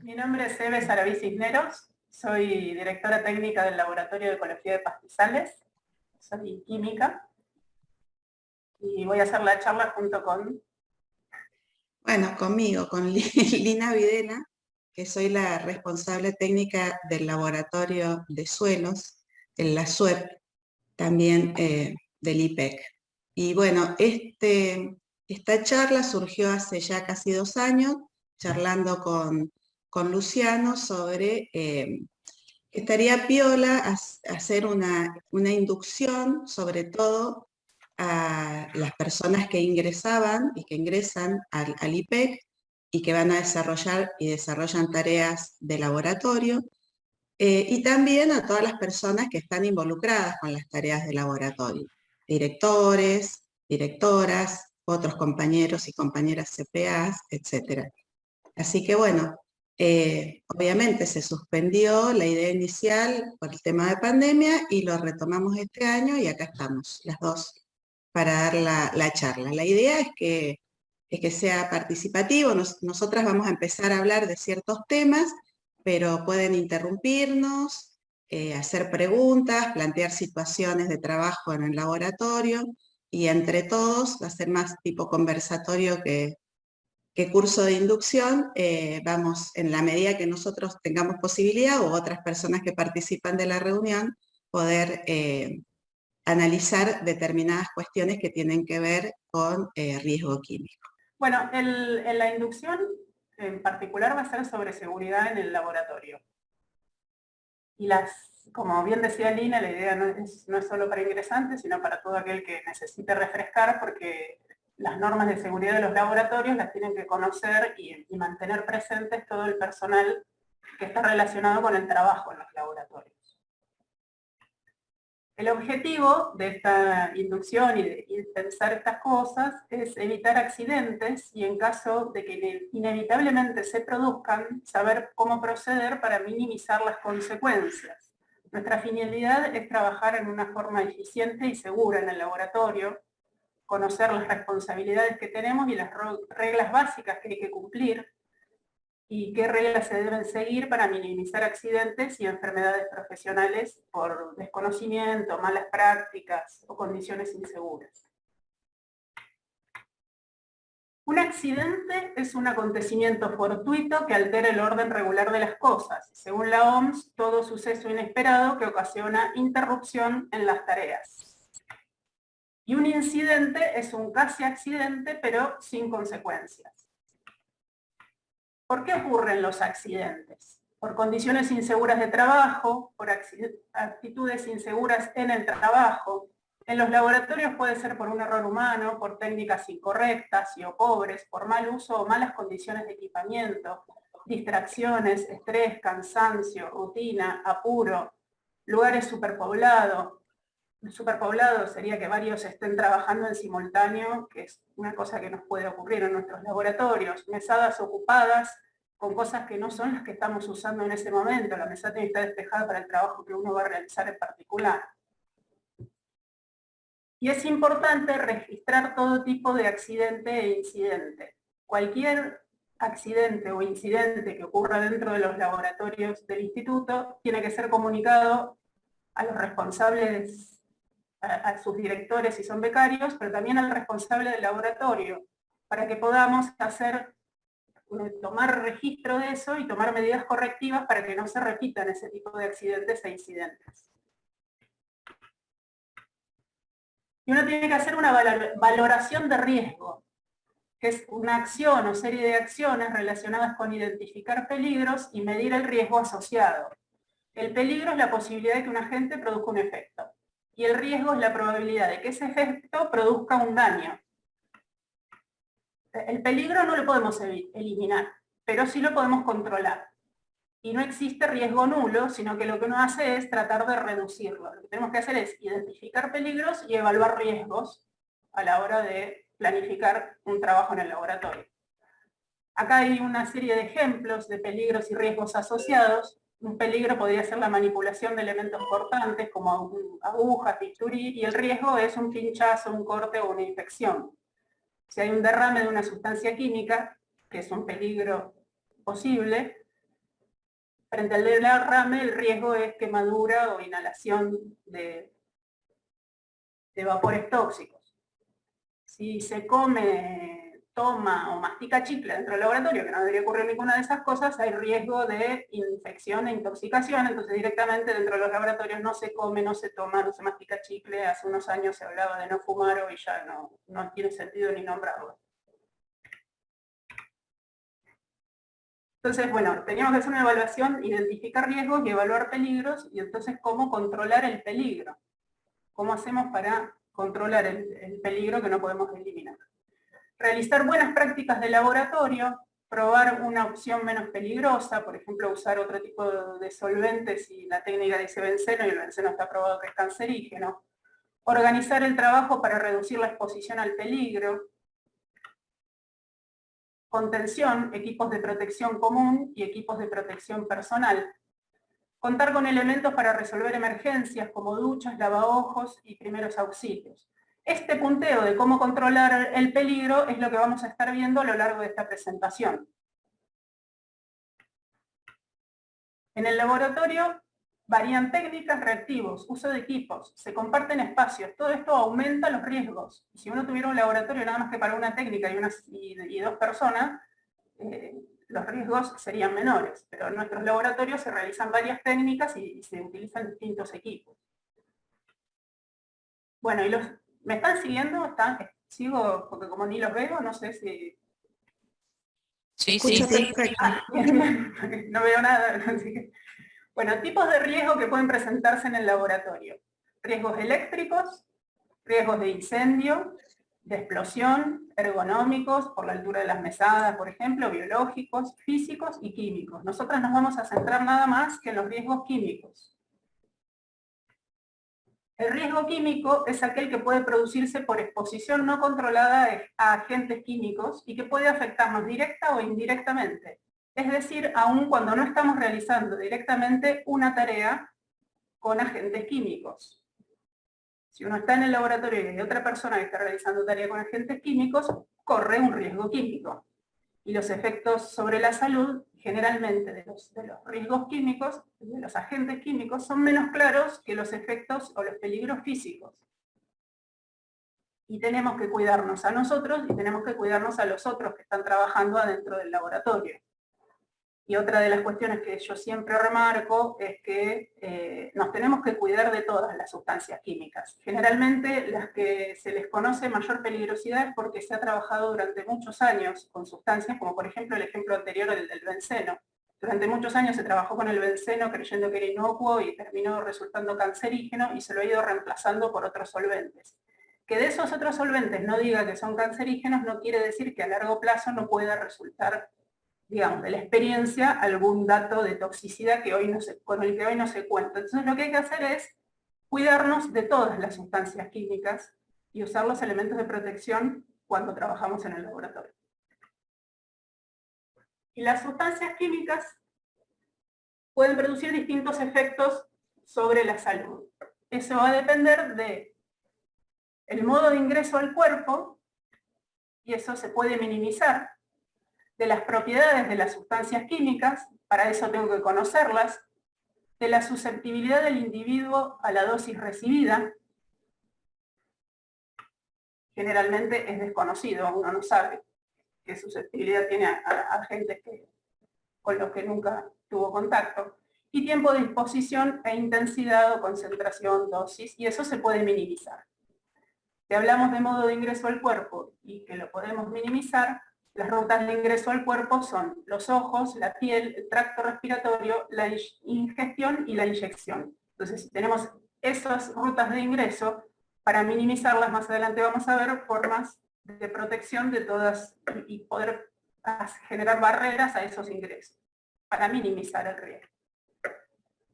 Mi nombre es Eve Saraví Cisneros, soy directora técnica del Laboratorio de Ecología de Pastizales, soy química y voy a hacer la charla junto con... Bueno, conmigo, con Lina Videla, que soy la responsable técnica del Laboratorio de Suelos, en la SUEP, también del IPEC. Y bueno, esta charla surgió hace ya casi 2 años, charlando con Luciano sobre que estaría piola hacer una inducción, sobre todo a las personas que ingresaban y que ingresan al IPEC y que van a desarrollar y desarrollan tareas de laboratorio, y también a todas las personas que están involucradas con las tareas de laboratorio, directores, directoras, otros compañeros y compañeras CPAs, etc. Así que bueno, obviamente se suspendió la idea inicial por el tema de pandemia y lo retomamos este año y acá estamos, las dos, para dar la charla. La idea es que sea participativo. Nosotras vamos a empezar a hablar de ciertos temas, pero pueden interrumpirnos, hacer preguntas, plantear situaciones de trabajo en el laboratorio y entre todos va a ser más tipo conversatorio que curso de inducción. Vamos, en la medida que nosotros tengamos posibilidad o otras personas que participan de la reunión, poder analizar determinadas cuestiones que tienen que ver con riesgo químico. Bueno, en la inducción en particular va a ser sobre seguridad en el laboratorio. Y como bien decía Lina, la idea no es solo para ingresantes, sino para todo aquel que necesite refrescar, porque las normas de seguridad de los laboratorios las tienen que conocer y mantener presentes todo el personal que está relacionado con el trabajo en los laboratorios. El objetivo de esta inducción y de pensar estas cosas es evitar accidentes y, en caso de que inevitablemente se produzcan, saber cómo proceder para minimizar las consecuencias. Nuestra finalidad es trabajar en una forma eficiente y segura en el laboratorio, conocer las responsabilidades que tenemos y las reglas básicas que hay que cumplir, y qué reglas se deben seguir para minimizar accidentes y enfermedades profesionales por desconocimiento, malas prácticas o condiciones inseguras. Un accidente es un acontecimiento fortuito que altera el orden regular de las cosas. Según la OMS, todo suceso inesperado que ocasiona interrupción en las tareas. Y un incidente es un casi accidente, pero sin consecuencias. ¿Por qué ocurren los accidentes? Por condiciones inseguras de trabajo, por actitudes inseguras en el trabajo. En los laboratorios puede ser por un error humano, por técnicas incorrectas y o pobres, por mal uso o malas condiciones de equipamiento, distracciones, estrés, cansancio, rutina, apuro, lugares superpoblados. Superpoblado sería que varios estén trabajando en simultáneo, que es una cosa que nos puede ocurrir en nuestros laboratorios. Mesadas ocupadas con cosas que no son las que estamos usando en ese momento. La mesada tiene que estar despejada para el trabajo que uno va a realizar en particular. Y es importante registrar todo tipo de accidente e incidente. Cualquier accidente o incidente que ocurra dentro de los laboratorios del instituto tiene que ser comunicado a los responsables, a sus directores si son becarios, pero también al responsable del laboratorio, para que podamos tomar registro de eso y tomar medidas correctivas para que no se repitan ese tipo de accidentes e incidentes. Y uno tiene que hacer una valoración de riesgo, que es una acción o serie de acciones relacionadas con identificar peligros y medir el riesgo asociado. El peligro es la posibilidad de que un agente produzca un efecto. Y el riesgo es la probabilidad de que ese efecto produzca un daño. El peligro no lo podemos eliminar, pero sí lo podemos controlar. Y no existe riesgo nulo, sino que lo que uno hace es tratar de reducirlo. Lo que tenemos que hacer es identificar peligros y evaluar riesgos a la hora de planificar un trabajo en el laboratorio. Acá hay una serie de ejemplos de peligros y riesgos asociados. Un peligro podría ser la manipulación de elementos cortantes como agujas, bisturí, y el riesgo es un pinchazo, un corte o una infección. Si hay un derrame de una sustancia química, que es un peligro posible, Frente al derrame, el riesgo es quemadura o inhalación de vapores tóxicos. Si se come, toma o mastica chicle dentro del laboratorio, que no debería ocurrir ninguna de esas cosas, hay riesgo de infección e intoxicación, entonces directamente dentro de los laboratorios no se come, no se toma, no se mastica chicle. Hace unos años se hablaba de no fumar, hoy ya no tiene sentido ni nombrarlo. Entonces, bueno, teníamos que hacer una evaluación, identificar riesgos y evaluar peligros, y entonces cómo controlar el peligro. ¿Cómo hacemos para controlar el peligro que no podemos eliminar? Realizar buenas prácticas de laboratorio, probar una opción menos peligrosa, por ejemplo, usar otro tipo de solventes si la técnica dice benceno y el benceno está probado que es cancerígeno. Organizar el trabajo para reducir la exposición al peligro. Contención, equipos de protección común y equipos de protección personal. Contar con elementos para resolver emergencias como duchas, lavaojos y primeros auxilios. Este punteo de cómo controlar el peligro es lo que vamos a estar viendo a lo largo de esta presentación. En el laboratorio varían técnicas, reactivos, uso de equipos, se comparten espacios, todo esto aumenta los riesgos. Y si uno tuviera un laboratorio nada más que para una técnica y dos personas, los riesgos serían menores, pero en nuestros laboratorios se realizan varias técnicas y se utilizan distintos equipos. Bueno, ¿me están siguiendo? ¿Sigo? Porque como ni los veo, no sé si... Sí, Escucha sí. perfecto. No veo nada. Así que... Bueno, tipos de riesgo que pueden presentarse en el laboratorio. Riesgos eléctricos, riesgos de incendio, de explosión, ergonómicos, por la altura de las mesadas, por ejemplo, biológicos, físicos y químicos. Nosotras nos vamos a centrar nada más que en los riesgos químicos. El riesgo químico es aquel que puede producirse por exposición no controlada a agentes químicos y que puede afectarnos directa o indirectamente. Es decir, aun cuando no estamos realizando directamente una tarea con agentes químicos. Si uno está en el laboratorio y hay otra persona que está realizando tarea con agentes químicos, corre un riesgo químico. Y los efectos sobre la salud, generalmente de los riesgos químicos, de los agentes químicos, son menos claros que los efectos o los peligros físicos. Y tenemos que cuidarnos a nosotros y tenemos que cuidarnos a los otros que están trabajando adentro del laboratorio. Y otra de las cuestiones que yo siempre remarco es que nos tenemos que cuidar de todas las sustancias químicas. Generalmente las que se les conoce mayor peligrosidad es porque se ha trabajado durante muchos años con sustancias, como por ejemplo el ejemplo anterior, el del benceno. Durante muchos años se trabajó con el benceno creyendo que era inocuo y terminó resultando cancerígeno y se lo ha ido reemplazando por otros solventes. Que de esos otros solventes no diga que son cancerígenos no quiere decir que a largo plazo no pueda resultar, digamos, de la experiencia, algún dato de toxicidad que con el que hoy no se cuenta. Entonces lo que hay que hacer es cuidarnos de todas las sustancias químicas y usar los elementos de protección cuando trabajamos en el laboratorio. Y las sustancias químicas pueden producir distintos efectos sobre la salud. Eso va a depender del modo de ingreso al cuerpo, y eso se puede minimizar, de las propiedades de las sustancias químicas, para eso tengo que conocerlas, de la susceptibilidad del individuo a la dosis recibida. Generalmente es desconocido, uno no sabe qué susceptibilidad tiene a gente con los que nunca tuvo contacto. Y tiempo de exposición e intensidad o concentración, dosis, y eso se puede minimizar. Si hablamos de modo de ingreso al cuerpo y que lo podemos minimizar, las rutas de ingreso al cuerpo son los ojos, la piel, el tracto respiratorio, la ingestión y la inyección. Entonces, si tenemos esas rutas de ingreso, para minimizarlas más adelante vamos a ver formas de protección de todas y poder generar barreras a esos ingresos, para minimizar el riesgo.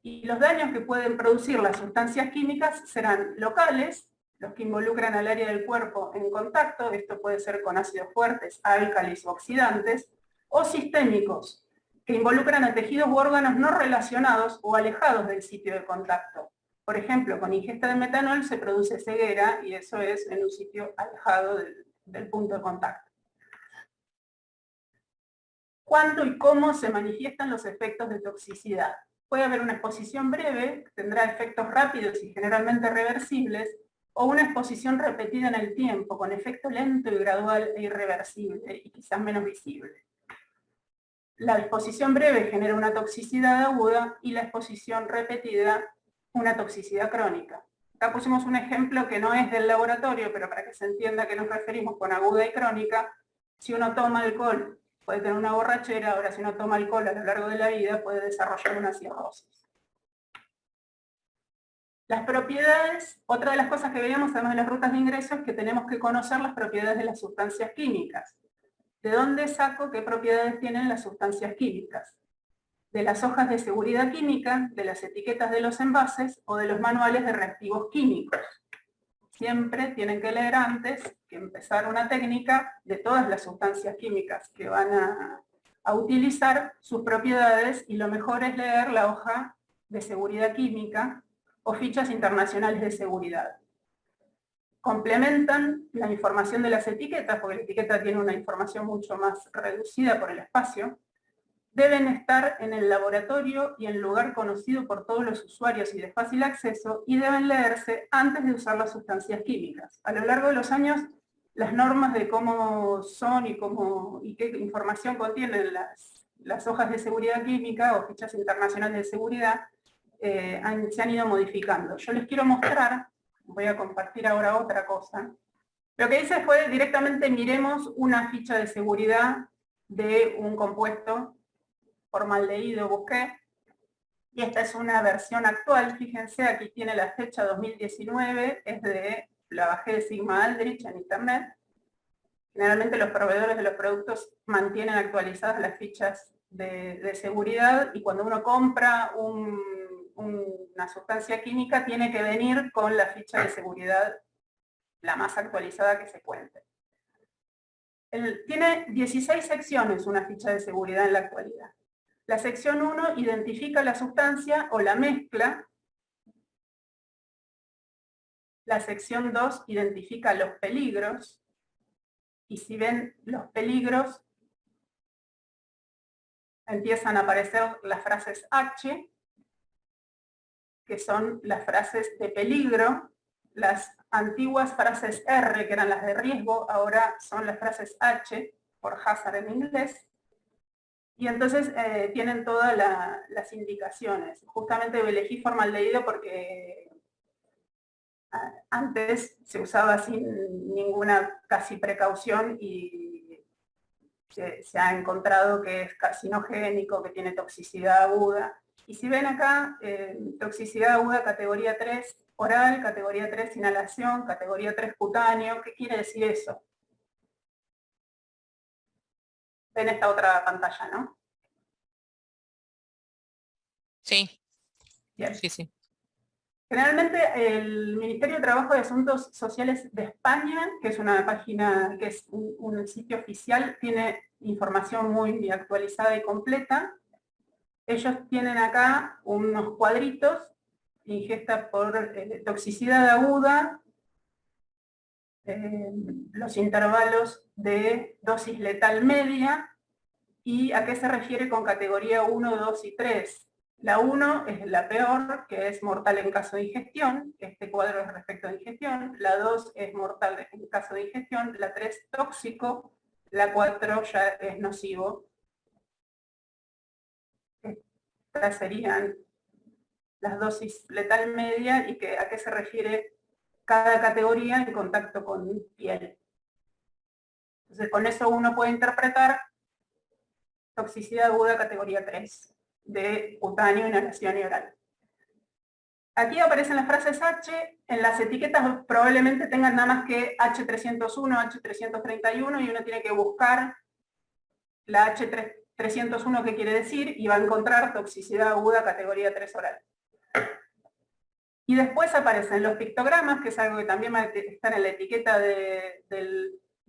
Y los daños que pueden producir las sustancias químicas serán locales, los que involucran al área del cuerpo en contacto, esto puede ser con ácidos fuertes, álcalis o oxidantes, o sistémicos, que involucran a tejidos u órganos no relacionados o alejados del sitio de contacto. Por ejemplo, con ingesta de metanol se produce ceguera y eso es en un sitio alejado del punto de contacto. ¿Cuándo y cómo se manifiestan los efectos de toxicidad? Puede haber una exposición breve, que tendrá efectos rápidos y generalmente reversibles, o una exposición repetida en el tiempo, con efecto lento y gradual e irreversible, y quizás menos visible. La exposición breve genera una toxicidad aguda y la exposición repetida una toxicidad crónica. Acá pusimos un ejemplo que no es del laboratorio, pero para que se entienda a qué nos referimos con aguda y crónica. Si uno toma alcohol puede tener una borrachera, ahora si uno toma alcohol a lo largo de la vida puede desarrollar una cirrosis. Las propiedades, otra de las cosas que veíamos además de las rutas de ingreso es que tenemos que conocer las propiedades de las sustancias químicas. ¿De dónde saco qué propiedades tienen las sustancias químicas? De las hojas de seguridad química, de las etiquetas de los envases o de los manuales de reactivos químicos. Siempre tienen que leer antes que empezar una técnica de todas las sustancias químicas que van a utilizar, sus propiedades, y lo mejor es leer la hoja de seguridad química o fichas internacionales de seguridad. Complementan la información de las etiquetas, porque la etiqueta tiene una información mucho más reducida por el espacio. Deben estar en el laboratorio y en lugar conocido por todos los usuarios y de fácil acceso, y deben leerse antes de usar las sustancias químicas. A lo largo de los años, las normas de cómo son y qué información contienen las hojas de seguridad química o fichas internacionales de seguridad se han ido modificando. Yo les quiero mostrar, voy a compartir ahora otra cosa. Lo que hice fue directamente miremos una ficha de seguridad de un compuesto formaldehído, busqué, y esta es una versión actual. Fíjense, aquí tiene la fecha 2019, la bajé de Sigma Aldrich en internet. Generalmente los proveedores de los productos mantienen actualizadas las fichas de seguridad, y cuando uno compra una sustancia química tiene que venir con la ficha de seguridad la más actualizada que se cuente. Tiene 16 secciones una ficha de seguridad en la actualidad. La sección 1 identifica la sustancia o la mezcla. La sección 2 identifica los peligros. Y si ven los peligros, empiezan a aparecer las frases H, que son las frases de peligro. Las antiguas frases R, que eran las de riesgo, ahora son las frases H, por hazard en inglés. Y entonces tienen todas las indicaciones. Justamente elegí formaldehído porque antes se usaba sin ninguna casi precaución y se ha encontrado que es carcinogénico, que tiene toxicidad aguda. Y si ven acá, toxicidad aguda categoría 3 oral, categoría 3 inhalación, categoría 3 cutáneo. ¿Qué quiere decir eso? Ven esta otra pantalla, ¿no? Sí. Bien. Sí, sí. Generalmente el Ministerio de Trabajo y Asuntos Sociales de España, que es una página, que es un sitio oficial, tiene información muy actualizada y completa. Ellos tienen acá unos cuadritos: ingesta por toxicidad aguda, los intervalos de dosis letal media, y a qué se refiere con categoría 1, 2 y 3. La 1 es la peor, que es mortal en caso de ingestión. Este cuadro es respecto a ingestión. La 2 es mortal en caso de ingestión. La 3 tóxico. La 4 ya es nocivo. Estas serían las dosis letal media y a qué se refiere cada categoría en contacto con piel. Entonces con eso uno puede interpretar toxicidad aguda categoría 3 de cutáneo, inhalación y oral. Aquí aparecen las frases H. En las etiquetas probablemente tengan nada más que H301, H331, y uno tiene que buscar la H301 que quiere decir, y va a encontrar toxicidad aguda categoría 3 oral. Y después aparecen los pictogramas, que es algo que también va a estar en la etiqueta de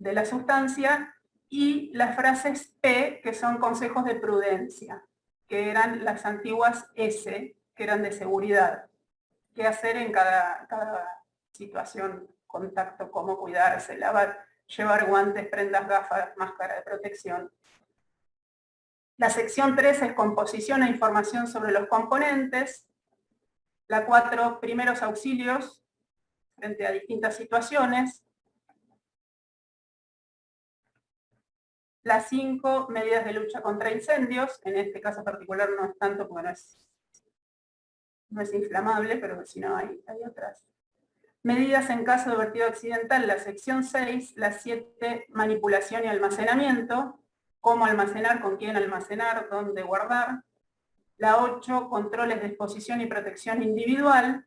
la sustancia, y las frases P, que son consejos de prudencia, que eran las antiguas S, que eran de seguridad. Qué hacer en cada situación, contacto, cómo cuidarse, lavar, llevar guantes, prendas, gafas, máscara de protección. La sección 3 es composición e información sobre los componentes. La 4, primeros auxilios frente a distintas situaciones. La 5, medidas de lucha contra incendios. En este caso particular no es tanto porque no es inflamable, pero si no hay otras. Medidas en caso de vertido accidental, la sección 6. La 7, manipulación y almacenamiento. Cómo almacenar, con quién almacenar, dónde guardar. La 8, controles de exposición y protección individual.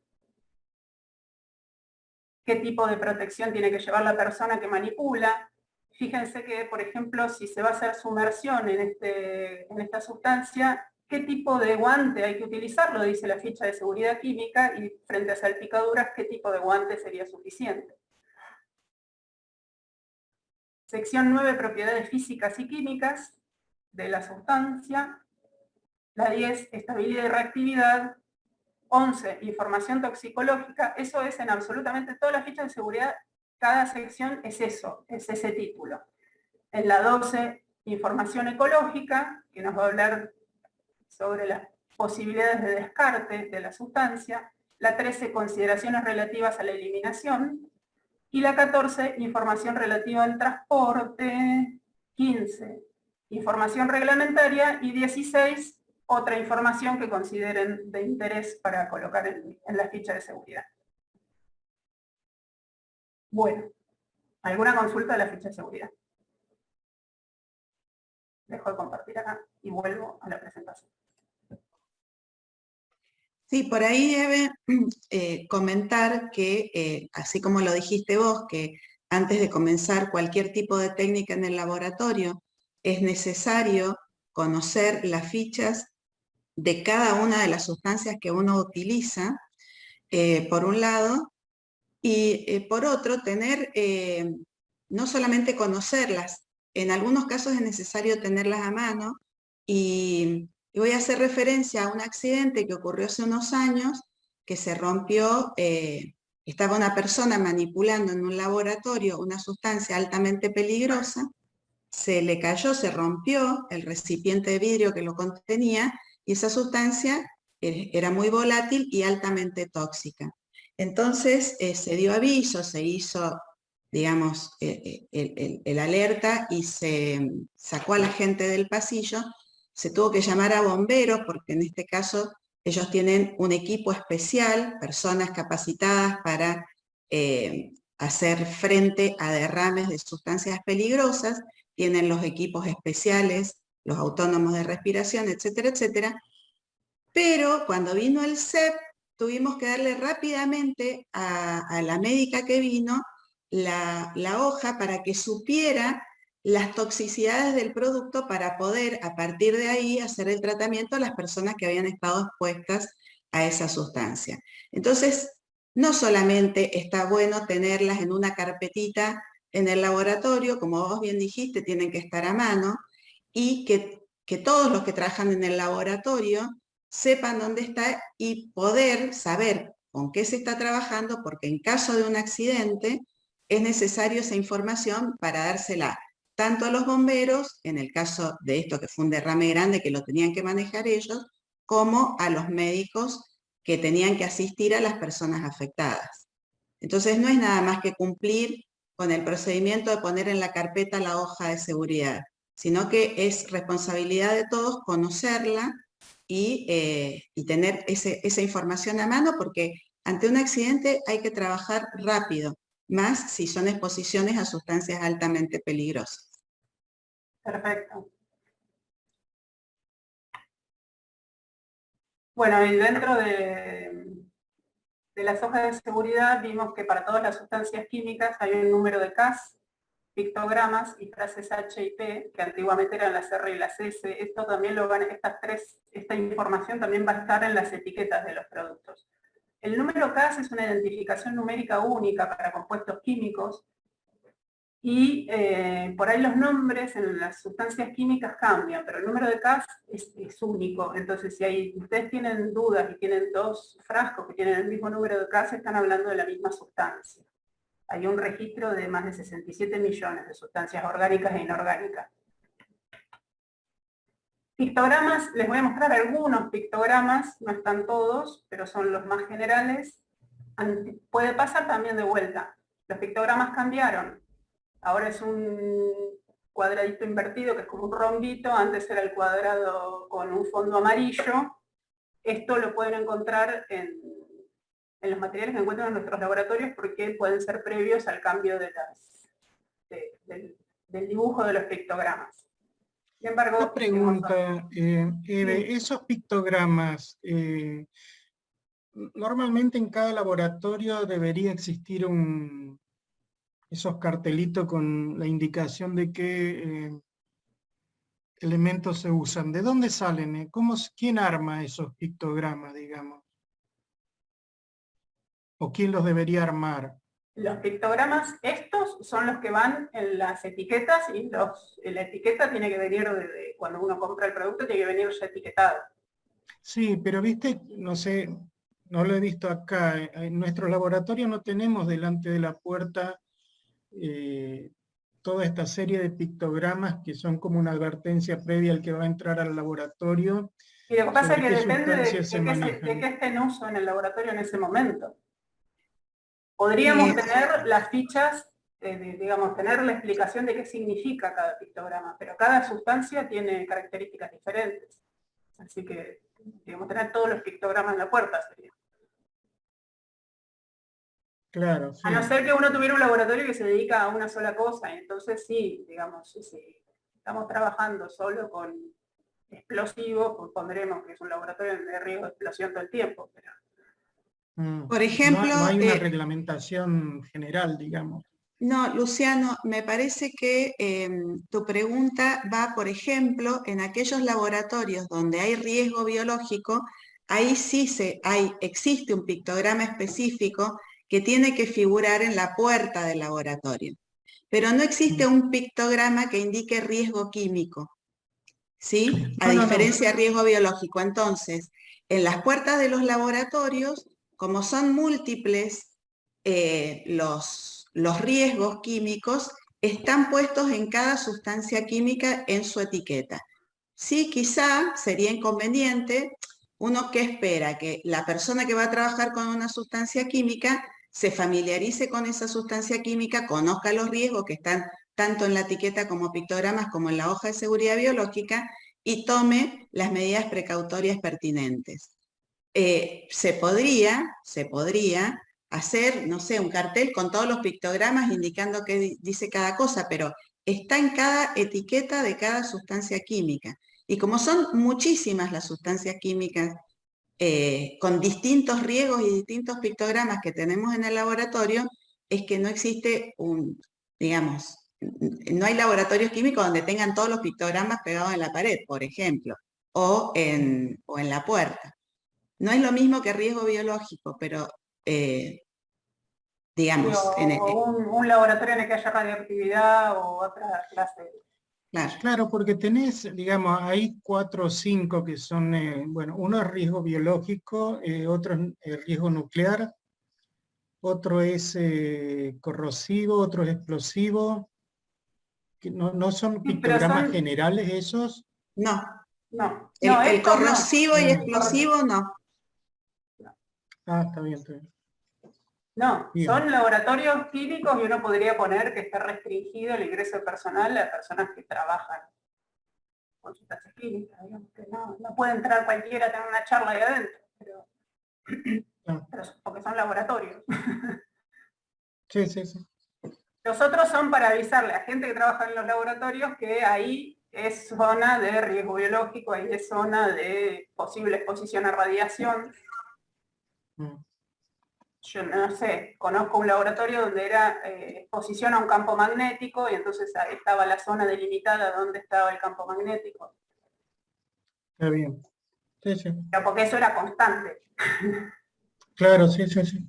Qué tipo de protección tiene que llevar la persona que manipula. Fíjense que, por ejemplo, si se va a hacer sumersión en esta sustancia, ¿qué tipo de guante hay que utilizar? Lo dice la ficha de seguridad química, y frente a salpicaduras, ¿qué tipo de guante sería suficiente? Sección 9, propiedades físicas y químicas de la sustancia. La 10, estabilidad y reactividad. 11, información toxicológica. Eso es en absolutamente todas las fichas de seguridad. Cada sección es eso, es ese título. En la 12, información ecológica, que nos va a hablar sobre las posibilidades de descarte de la sustancia. La 13, consideraciones relativas a la eliminación. Y la 14, información relativa al transporte. 15, información reglamentaria. Y 16, otra información que consideren de interés para colocar en la ficha de seguridad. Bueno, ¿alguna consulta de la ficha de seguridad? Dejo de compartir acá y vuelvo a la presentación. Sí, por ahí debe comentar que, así como lo dijiste vos, que antes de comenzar cualquier tipo de técnica en el laboratorio, es necesario conocer las fichas de cada una de las sustancias que uno utiliza, por un lado, y por otro, tener, no solamente conocerlas, en algunos casos es necesario tenerlas a mano, y voy a hacer referencia a un accidente que ocurrió hace unos años, que se rompió, estaba una persona manipulando en un laboratorio una sustancia altamente peligrosa, se le cayó, se rompió el recipiente de vidrio que lo contenía, y esa sustancia era muy volátil y altamente tóxica. Entonces se dio aviso, se hizo, digamos, el alerta, y se sacó a la gente del pasillo. Se tuvo que llamar a bomberos, porque en este caso ellos tienen un equipo especial, personas capacitadas para hacer frente a derrames de sustancias peligrosas, tienen los equipos especiales, los autónomos de respiración, etcétera, etcétera. Pero cuando vino el CEP, tuvimos que darle rápidamente a la médica que vino la hoja para que supiera las toxicidades del producto, para poder a partir de ahí hacer el tratamiento a las personas que habían estado expuestas a esa sustancia. Entonces, no solamente está bueno tenerlas en una carpetita en el laboratorio, como vos bien dijiste, tienen que estar a mano, y que todos los que trabajan en el laboratorio sepan dónde está y poder saber con qué se está trabajando, porque en caso de un accidente es necesario esa información para dársela tanto a los bomberos, en el caso de esto que fue un derrame grande que lo tenían que manejar ellos, como a los médicos que tenían que asistir a las personas afectadas. Entonces no es nada más que cumplir con el procedimiento de poner en la carpeta la hoja de seguridad, sino que es responsabilidad de todos conocerla y tener esa información a mano, porque ante un accidente hay que trabajar rápido, más si son exposiciones a sustancias altamente peligrosas. Perfecto. Bueno, y dentro de las hojas de seguridad vimos que para todas las sustancias químicas hay un número de CAS, pictogramas y frases H y P, que antiguamente eran las R y las S. Esto también esta información también va a estar en las etiquetas de los productos. El número CAS es una identificación numérica única para compuestos químicos, y por ahí los nombres en las sustancias químicas cambian, pero el número de CAS es único. Entonces, si ustedes tienen dudas y tienen dos frascos que tienen el mismo número de CAS, están hablando de la misma sustancia. Hay un registro de más de 67 millones de sustancias orgánicas e inorgánicas. Pictogramas, les voy a mostrar algunos pictogramas, no están todos, pero son los más generales. Puede pasar también de vuelta. Los pictogramas cambiaron. Ahora es un cuadradito invertido, que es como un rombito, antes era el cuadrado con un fondo amarillo. Esto lo pueden encontrar en los materiales que encuentran en nuestros laboratorios porque pueden ser previos al cambio del dibujo de los pictogramas. Sin embargo, Una pregunta, Eve, Sí. esos pictogramas, normalmente en cada laboratorio debería existir esos cartelitos con la indicación de qué elementos se usan. ¿De dónde salen? ¿Quién arma esos pictogramas, digamos? ¿O quién los debería armar? Los pictogramas, estos son los que van en las etiquetas y la etiqueta tiene que venir cuando uno compra el producto, tiene que venir ya etiquetado. Sí, pero viste, no sé, no lo he visto acá. En nuestro laboratorio no tenemos delante de la puerta toda esta serie de pictogramas que son como una advertencia previa al que va a entrar al laboratorio Y lo que pasa es sobre que qué depende sustancias se de manejan. qué esté en uso en el laboratorio en ese momento. Podríamos tener las fichas, digamos, tener la explicación de qué significa cada pictograma, pero cada sustancia tiene características diferentes. Así que, digamos, tener todos los pictogramas en la puerta sería. Claro, sí. A no ser que uno tuviera un laboratorio que se dedica a una sola cosa, y entonces sí, digamos, si estamos trabajando solo con explosivos, pues pondremos que es un laboratorio de riesgo de explosión todo el tiempo. Pero Por No, ejemplo, no hay una reglamentación general, digamos. no, Luciano, me parece que tu pregunta va, por ejemplo, en aquellos laboratorios donde hay riesgo biológico, ahí sí existe un pictograma específico que tiene que figurar en la puerta del laboratorio. Pero no existe un pictograma que indique riesgo químico, ¿sí? A No, no, no. diferencia de riesgo biológico. Entonces, en las puertas de los laboratorios, como son múltiples los riesgos químicos, están puestos en cada sustancia química en su etiqueta. Sí, quizá sería inconveniente, uno que espera que la persona que va a trabajar con una sustancia química se familiarice con esa sustancia química, conozca los riesgos que están tanto en la etiqueta como pictogramas como en la hoja de seguridad biológica y tome las medidas precautorias pertinentes. Se podría hacer, no sé, un cartel con todos los pictogramas indicando qué dice cada cosa, pero está en cada etiqueta de cada sustancia química. Y como son muchísimas las sustancias químicas con distintos riesgos y distintos pictogramas que tenemos en el laboratorio, es que no existe digamos, no hay laboratorios químicos donde tengan todos los pictogramas pegados en la pared, por ejemplo, o en la puerta. No es lo mismo que riesgo biológico, pero digamos, o un laboratorio en el que haya radioactividad o otra clase. claro. Claro, porque tenés, digamos, hay 4 o 5 que son, bueno, uno es riesgo biológico, otro es riesgo nuclear, otro es corrosivo, otro es explosivo, que no son Sí, pero pictogramas generales esos. No, no, el estos no. corrosivo y explosivo no. Ah, está bien, está bien. No, Bien. son laboratorios químicos y uno podría poner que está restringido el ingreso personal a personas que trabajan con sustancias químicas, digamos que no puede entrar cualquiera a tener una charla ahí adentro, pero porque son laboratorios. Sí, sí, sí. Los otros son para avisarle a gente que trabaja en los laboratorios que ahí es zona de riesgo biológico, ahí es zona de posible exposición a radiación. Yo no sé, conozco un laboratorio donde era exposición a un campo magnético y entonces ahí estaba la zona delimitada donde estaba el campo magnético. Está bien. Sí, sí. Pero porque eso era constante. Claro, sí, sí, sí.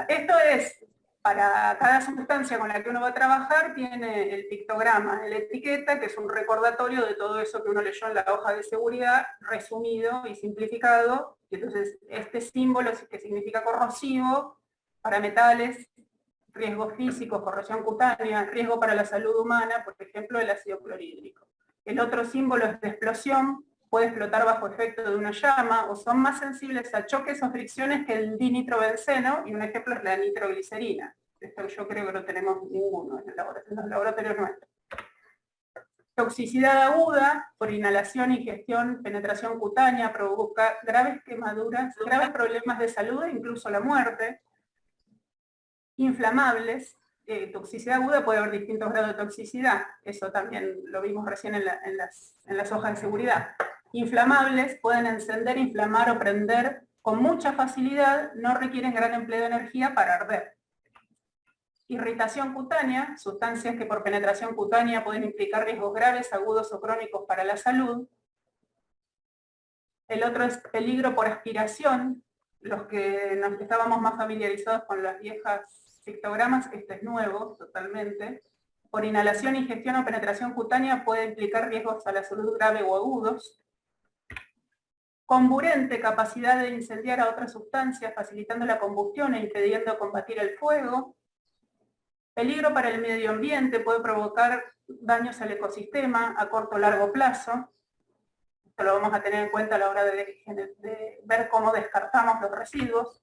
Esto es, para cada sustancia con la que uno va a trabajar, tiene el pictograma, la etiqueta, que es un recordatorio de todo eso que uno leyó en la hoja de seguridad, resumido y simplificado. Y entonces, este símbolo que significa corrosivo, para metales, riesgos físicos, corrosión cutánea, riesgo para la salud humana, por ejemplo, el ácido clorhídrico. El otro símbolo es de explosión, puede explotar bajo efecto de una llama, o son más sensibles a choques o fricciones que el dinitrobenceno, y un ejemplo es la nitroglicerina. Esto yo creo que no tenemos ninguno en los laboratorios nuestros. Toxicidad aguda por inhalación, ingestión, penetración cutánea, provoca graves quemaduras, graves problemas de salud e incluso la muerte. Inflamables, toxicidad aguda puede haber distintos grados de toxicidad, eso también lo vimos recién en las hojas de seguridad. Inflamables pueden encender, inflamar o prender con mucha facilidad, no requieren gran empleo de energía para arder. Irritación cutánea, sustancias que por penetración cutánea pueden implicar riesgos graves, agudos o crónicos para la salud. El otro es peligro por aspiración, los que nos estábamos más familiarizados con las viejas pictogramas, este es nuevo totalmente. Por inhalación, ingestión o penetración cutánea puede implicar riesgos a la salud grave o agudos. Comburente, capacidad de incendiar a otras sustancias, facilitando la combustión e impidiendo combatir el fuego. Peligro para el medio ambiente, puede provocar daños al ecosistema a corto o largo plazo. Esto lo vamos a tener en cuenta a la hora de ver cómo descartamos los residuos.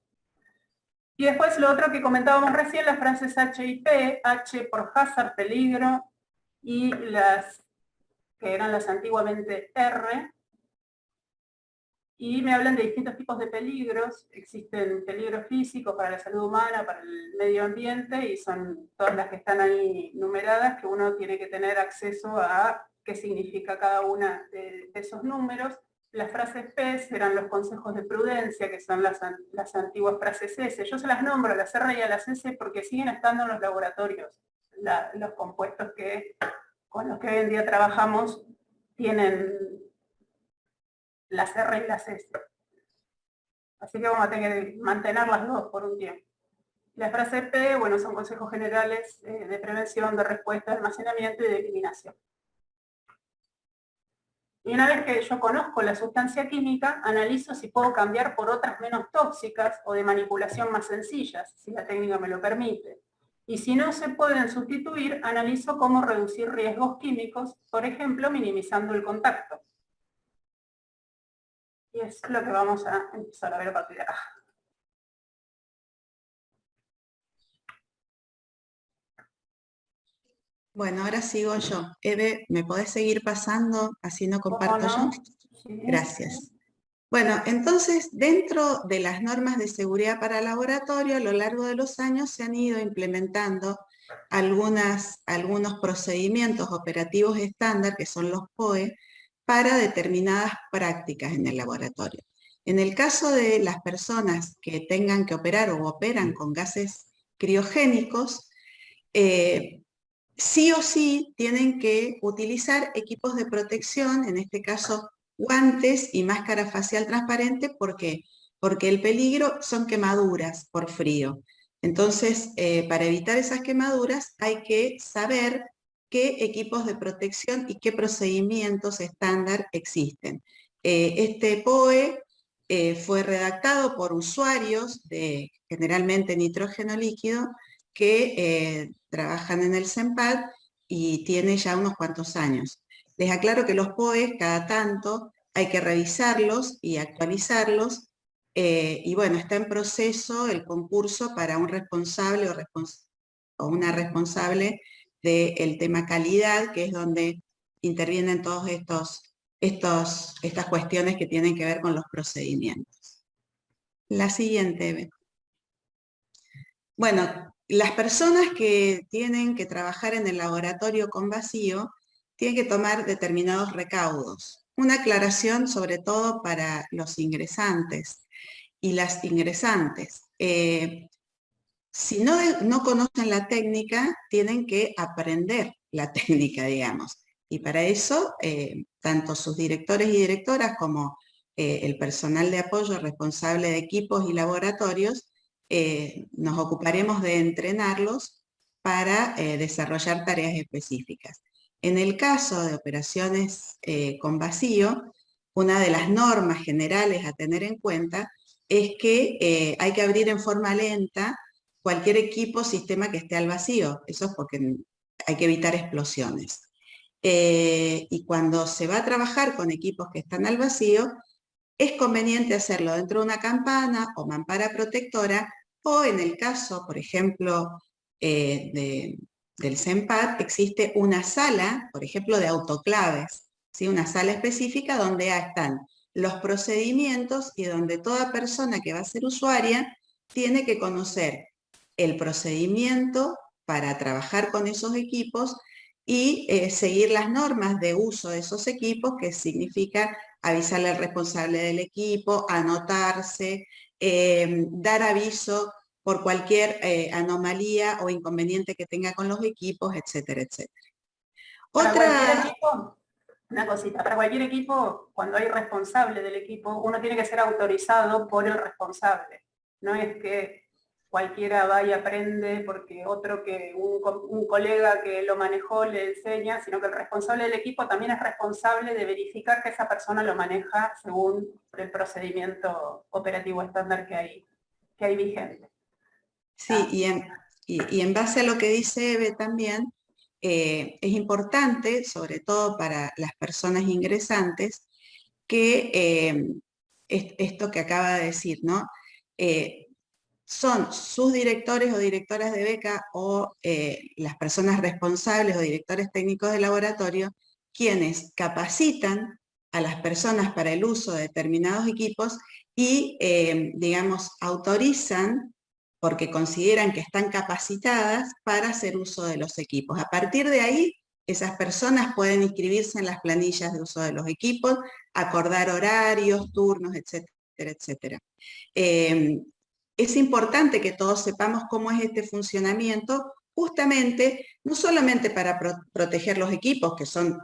Y después lo otro que comentábamos recién, las frases H y P, H por hazard, peligro, y las que eran las antiguamente R, y me hablan de distintos tipos de peligros. Existen peligros físicos para la salud humana, para el medio ambiente, y son todas las que están ahí numeradas, que uno tiene que tener acceso a qué significa cada una de esos números. Las frases P serán los consejos de prudencia, que son las antiguas frases S. Yo se las nombro, las R y a las S, porque siguen estando en los laboratorios. Los compuestos con los que hoy en día trabajamos tienen las R y las S. Así que vamos a tener que mantener las dos por un tiempo. Las frases P, bueno, son consejos generales de prevención, de respuesta, de almacenamiento y de eliminación. Y una vez que yo conozco la sustancia química, analizo si puedo cambiar por otras menos tóxicas o de manipulación más sencillas, si la técnica me lo permite. Y si no se pueden sustituir, analizo cómo reducir riesgos químicos, por ejemplo, minimizando el contacto. Y es lo que vamos a empezar a ver a partir de acá. Bueno, ahora sigo yo. Eve, ¿me podés seguir pasando? Así no comparto yo. Sí. Gracias. Bueno, entonces, dentro de las normas de seguridad para laboratorio, a lo largo de los años se han ido implementando algunos procedimientos operativos estándar, que son los POE, para determinadas prácticas en el laboratorio. En el caso de las personas que tengan que operar o operan con gases criogénicos, sí o sí tienen que utilizar equipos de protección, en este caso guantes y máscara facial transparente. ¿Por qué? Porque el peligro son quemaduras por frío. Entonces, para evitar esas quemaduras hay que saber qué equipos de protección y qué procedimientos estándar existen. Este POE fue redactado por usuarios de generalmente nitrógeno líquido que trabajan en el CENPAD y tiene ya unos cuantos años. Les aclaro que los POE cada tanto hay que revisarlos y actualizarlos, y bueno, está en proceso el concurso para un responsable o una responsable del tema calidad, que es donde intervienen todos estas cuestiones que tienen que ver con los procedimientos. La siguiente, Eve. Bueno, las personas que tienen que trabajar en el laboratorio con vacío tienen que tomar determinados recaudos. Una aclaración sobre todo para los ingresantes y las ingresantes. Si no conocen la técnica, tienen que aprender la técnica, digamos. Y para eso, tanto sus directores y directoras como el personal de apoyo responsable de equipos y laboratorios, nos ocuparemos de entrenarlos para desarrollar tareas específicas. En el caso de operaciones con vacío, una de las normas generales a tener en cuenta es que hay que abrir en forma lenta cualquier equipo o sistema que esté al vacío. Eso es porque hay que evitar explosiones. y cuando se va a trabajar con equipos que están al vacío, es conveniente hacerlo dentro de una campana o mampara protectora, o en el caso, por ejemplo, del CENPAD, existe una sala, por ejemplo, de autoclaves, ¿sí? Una sala específica donde están los procedimientos y donde toda persona que va a ser usuaria tiene que conocer el procedimiento para trabajar con esos equipos y seguir las normas de uso de esos equipos, que significa avisarle al responsable del equipo, anotarse, dar aviso por cualquier anomalía o inconveniente que tenga con los equipos, etcétera, etcétera. Para cualquier equipo, una cosita, para cualquier equipo, cuando hay responsable del equipo, uno tiene que ser autorizado por el responsable. No es que cualquiera va y aprende porque un colega que lo manejó le enseña, sino que el responsable del equipo también es responsable de verificar que esa persona lo maneja según el procedimiento operativo estándar que hay vigente. Sí, y en base a lo que dice Eve también, es importante, sobre todo para las personas ingresantes, que esto que acaba de decir, ¿no? Son sus directores o directoras de beca o las personas responsables o directores técnicos de laboratorio quienes capacitan a las personas para el uso de determinados equipos y, digamos, autorizan porque consideran que están capacitadas para hacer uso de los equipos. A partir de ahí, esas personas pueden inscribirse en las planillas de uso de los equipos, acordar horarios, turnos, etcétera, etcétera. Es importante que todos sepamos cómo es este funcionamiento, justamente, no solamente para proteger los equipos, que son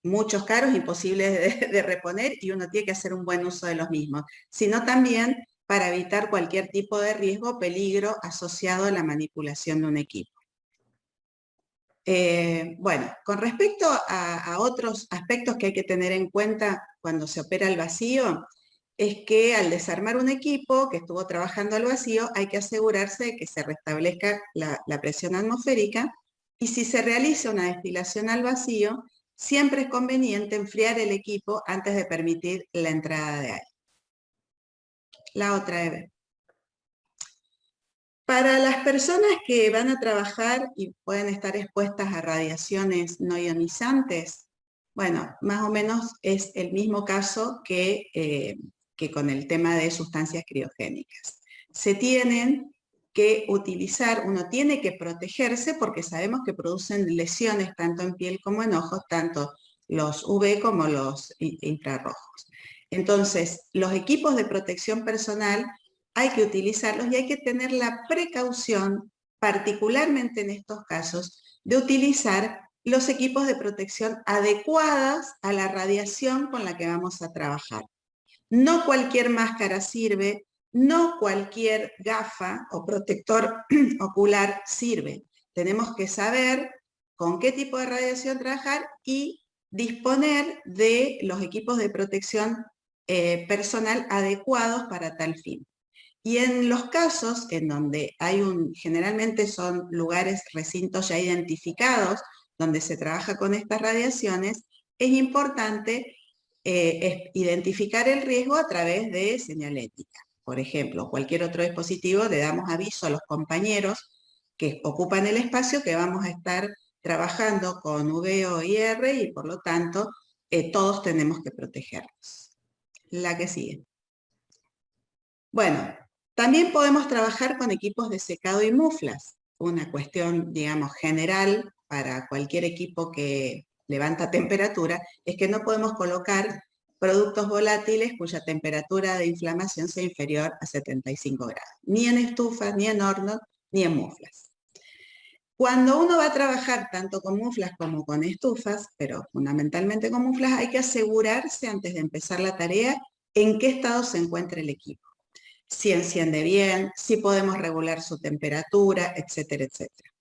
muchos caros, imposibles de reponer, y uno tiene que hacer un buen uso de los mismos, sino también para evitar cualquier tipo de riesgo o peligro asociado a la manipulación de un equipo. Bueno, con respecto a otros aspectos que hay que tener en cuenta cuando se opera al vacío, es que al desarmar un equipo que estuvo trabajando al vacío, hay que asegurarse de que se restablezca la presión atmosférica, y si se realiza una destilación al vacío, siempre es conveniente enfriar el equipo antes de permitir la entrada de aire. La otra, Eve. Para las personas que van a trabajar y pueden estar expuestas a radiaciones no ionizantes, bueno, más o menos es el mismo caso que con el tema de sustancias criogénicas. Se tienen que utilizar, uno tiene que protegerse porque sabemos que producen lesiones tanto en piel como en ojos, tanto los UV como los infrarrojos. Entonces, los equipos de protección personal hay que utilizarlos y hay que tener la precaución, particularmente en estos casos, de utilizar los equipos de protección adecuados a la radiación con la que vamos a trabajar. No cualquier máscara sirve, no cualquier gafa o protector ocular sirve. Tenemos que saber con qué tipo de radiación trabajar y disponer de los equipos de protección personal adecuados para tal fin. Y en los casos en donde generalmente son lugares, recintos ya identificados, donde se trabaja con estas radiaciones, es importante identificar el riesgo a través de señalética. Por ejemplo, cualquier otro dispositivo, le damos aviso a los compañeros que ocupan el espacio que vamos a estar trabajando con UV o IR y por lo tanto todos tenemos que protegernos. La que sigue. Bueno, también podemos trabajar con equipos de secado y muflas. Una cuestión, digamos, general para cualquier equipo que levanta temperatura es que no podemos colocar productos volátiles cuya temperatura de inflamación sea inferior a 75 grados. Ni en estufas, ni en hornos, ni en muflas. Cuando uno va a trabajar tanto con muflas como con estufas, pero fundamentalmente con muflas, hay que asegurarse antes de empezar la tarea en qué estado se encuentra el equipo. Si enciende bien, si podemos regular su temperatura, etcétera, etcétera.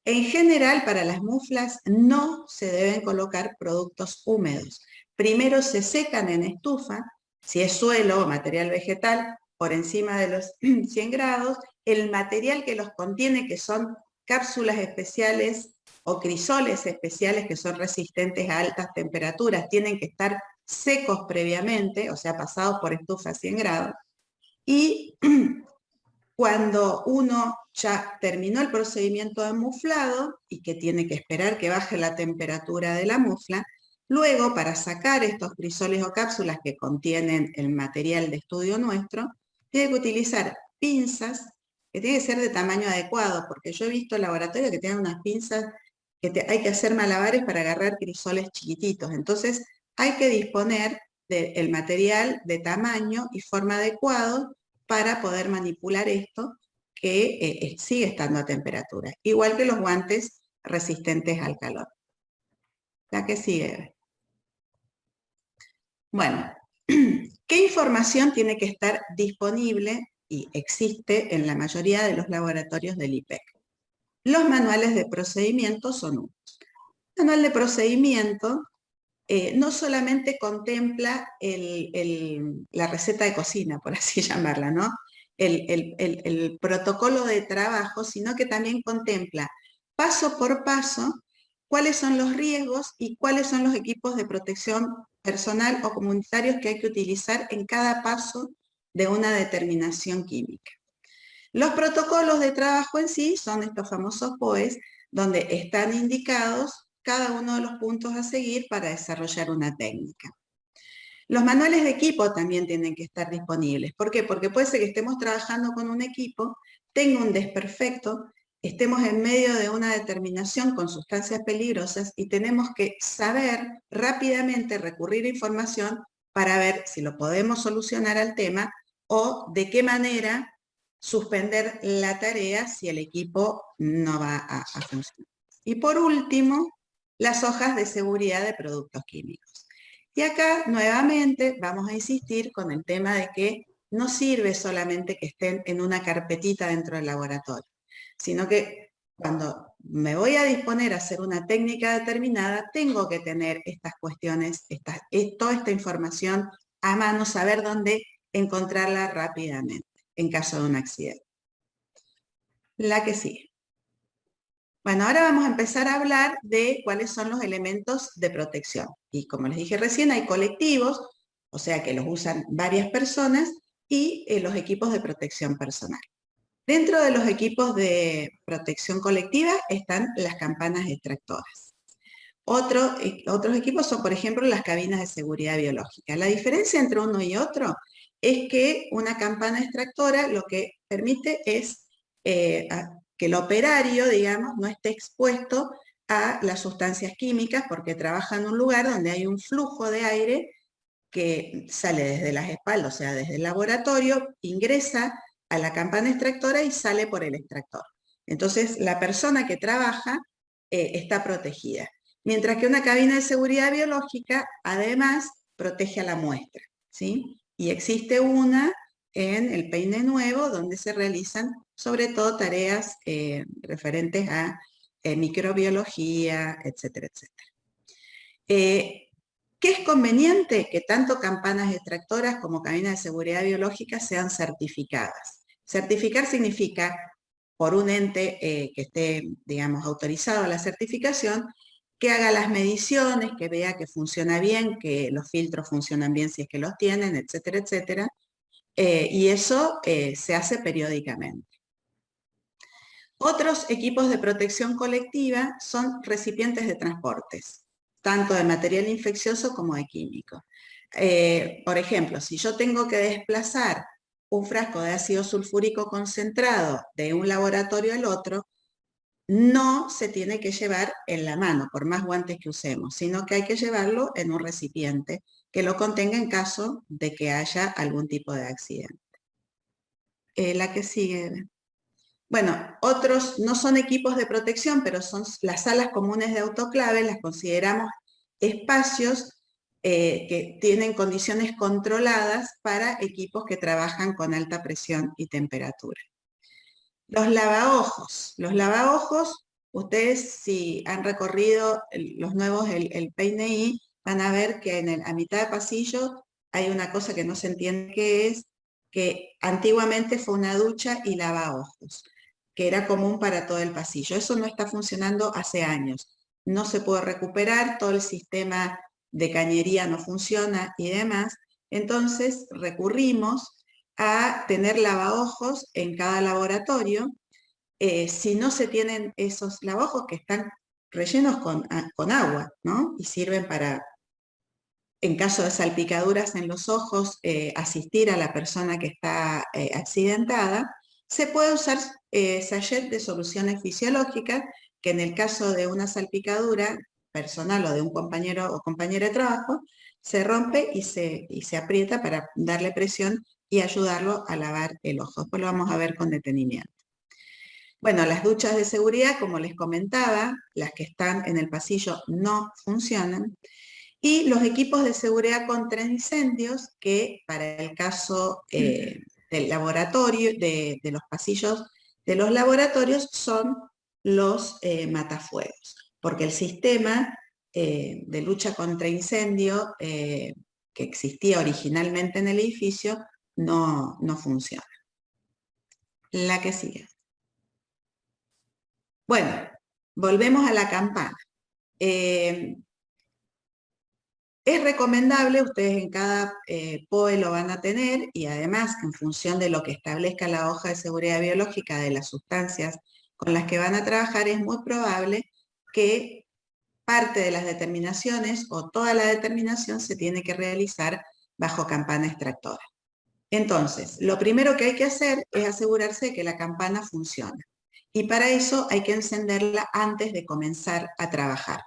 En general, para las muflas no se deben colocar productos húmedos. Primero se secan en estufa, si es suelo o material vegetal, por encima de los 100 grados, el material que los contiene, que son cápsulas especiales o crisoles especiales que son resistentes a altas temperaturas, tienen que estar secos previamente, o sea, pasados por estufa a 100 grados, y cuando uno ya terminó el procedimiento de muflado y que tiene que esperar que baje la temperatura de la mufla, luego para sacar estos crisoles o cápsulas que contienen el material de estudio nuestro, tiene que utilizar pinzas que tienen que ser de tamaño adecuado, porque yo he visto laboratorios que tienen unas pinzas que hay que hacer malabares para agarrar crisoles chiquititos. Entonces hay que disponer del material de tamaño y forma adecuado para poder manipular esto que sigue estando a temperatura. Igual que los guantes resistentes al calor. La que sigue. Bueno, ¿qué información tiene que estar disponible y existe en la mayoría de los laboratorios del IPEC? Los manuales de procedimiento son unos. El manual de procedimiento no solamente contempla la receta de cocina, por así llamarla, ¿no? El protocolo de trabajo, sino que también contempla paso por paso cuáles son los riesgos y cuáles son los equipos de protección personal o comunitarios que hay que utilizar en cada paso de una determinación química. Los protocolos de trabajo en sí son estos famosos POEs, donde están indicados cada uno de los puntos a seguir para desarrollar una técnica. Los manuales de equipo también tienen que estar disponibles. ¿Por qué? Porque puede ser que estemos trabajando con un equipo, tenga un desperfecto, estemos en medio de una determinación con sustancias peligrosas y tenemos que saber rápidamente recurrir a información para ver si lo podemos solucionar al tema o de qué manera suspender la tarea si el equipo no va a funcionar. Y por último, las hojas de seguridad de productos químicos. Y acá, nuevamente, vamos a insistir con el tema de que no sirve solamente que estén en una carpetita dentro del laboratorio, sino que cuando me voy a disponer a hacer una técnica determinada, tengo que tener estas cuestiones, toda esta información a mano, saber dónde encontrarla rápidamente en caso de un accidente. La que sigue. Bueno, ahora vamos a empezar a hablar de cuáles son los elementos de protección. Y como les dije recién, hay colectivos, o sea que los usan varias personas, y los equipos de protección personal. Dentro de los equipos de protección colectiva están las campanas extractoras. Otros equipos son, por ejemplo, las cabinas de seguridad biológica. La diferencia entre uno y otro es que una campana extractora lo que permite es que el operario, digamos, no esté expuesto a las sustancias químicas porque trabaja en un lugar donde hay un flujo de aire que sale desde las espaldas, o sea, desde el laboratorio, ingresa a la campana extractora y sale por el extractor. Entonces, la persona que trabaja está protegida. Mientras que una cabina de seguridad biológica, además, protege a la muestra, ¿sí? Y existe una en el Peine Nuevo, donde se realizan sobre todo tareas referentes a microbiología, etcétera, etcétera. ¿Qué es conveniente? Que tanto campanas extractoras como cabinas de seguridad biológica sean certificadas. Certificar significa por un ente que esté, digamos, autorizado a la certificación, que haga las mediciones, que vea que funciona bien, que los filtros funcionan bien si es que los tienen, etcétera, etcétera. Y eso se hace periódicamente. Otros equipos de protección colectiva son recipientes de transportes, tanto de material infeccioso como de químico. Por ejemplo, si yo tengo que desplazar un frasco de ácido sulfúrico concentrado de un laboratorio al otro, no se tiene que llevar en la mano, por más guantes que usemos, sino que hay que llevarlo en un recipiente que lo contenga en caso de que haya algún tipo de accidente. La que sigue. Bueno, otros no son equipos de protección, pero son las salas comunes de autoclave, las consideramos espacios que tienen condiciones controladas para equipos que trabajan con alta presión y temperatura. Los lavaojos, ustedes si han recorrido los nuevos, el Peine I, van a ver que a mitad de pasillo hay una cosa que no se entiende qué es, que antiguamente fue una ducha y lavaojos. que era común para todo el pasillo. Eso no está funcionando hace años. No se puede recuperar, todo el sistema de cañería no funciona y demás. Entonces recurrimos a tener lavaojos en cada laboratorio. Si no se tienen esos lavaojos que están rellenos con agua, ¿no? Y sirven para, en caso de salpicaduras en los ojos, asistir a la persona que está accidentada, se puede usar sachet de soluciones fisiológicas, que en el caso de una salpicadura personal o de un compañero o compañera de trabajo, se rompe y se aprieta para darle presión y ayudarlo a lavar el ojo. Después lo vamos a ver con detenimiento. Bueno, las duchas de seguridad, como les comentaba, las que están en el pasillo no funcionan. Y los equipos de seguridad contra incendios, que para el caso del laboratorio, de los pasillos de los laboratorios, son los matafuegos, porque el sistema de lucha contra incendio que existía originalmente en el edificio no funciona. La que sigue. Bueno, volvemos a la campana. Es recomendable, ustedes en cada POE lo van a tener, y además en función de lo que establezca la hoja de seguridad biológica de las sustancias con las que van a trabajar, es muy probable que parte de las determinaciones o toda la determinación se tiene que realizar bajo campana extractora. Entonces, lo primero que hay que hacer es asegurarse de que la campana funciona. Y para eso hay que encenderla antes de comenzar a trabajar.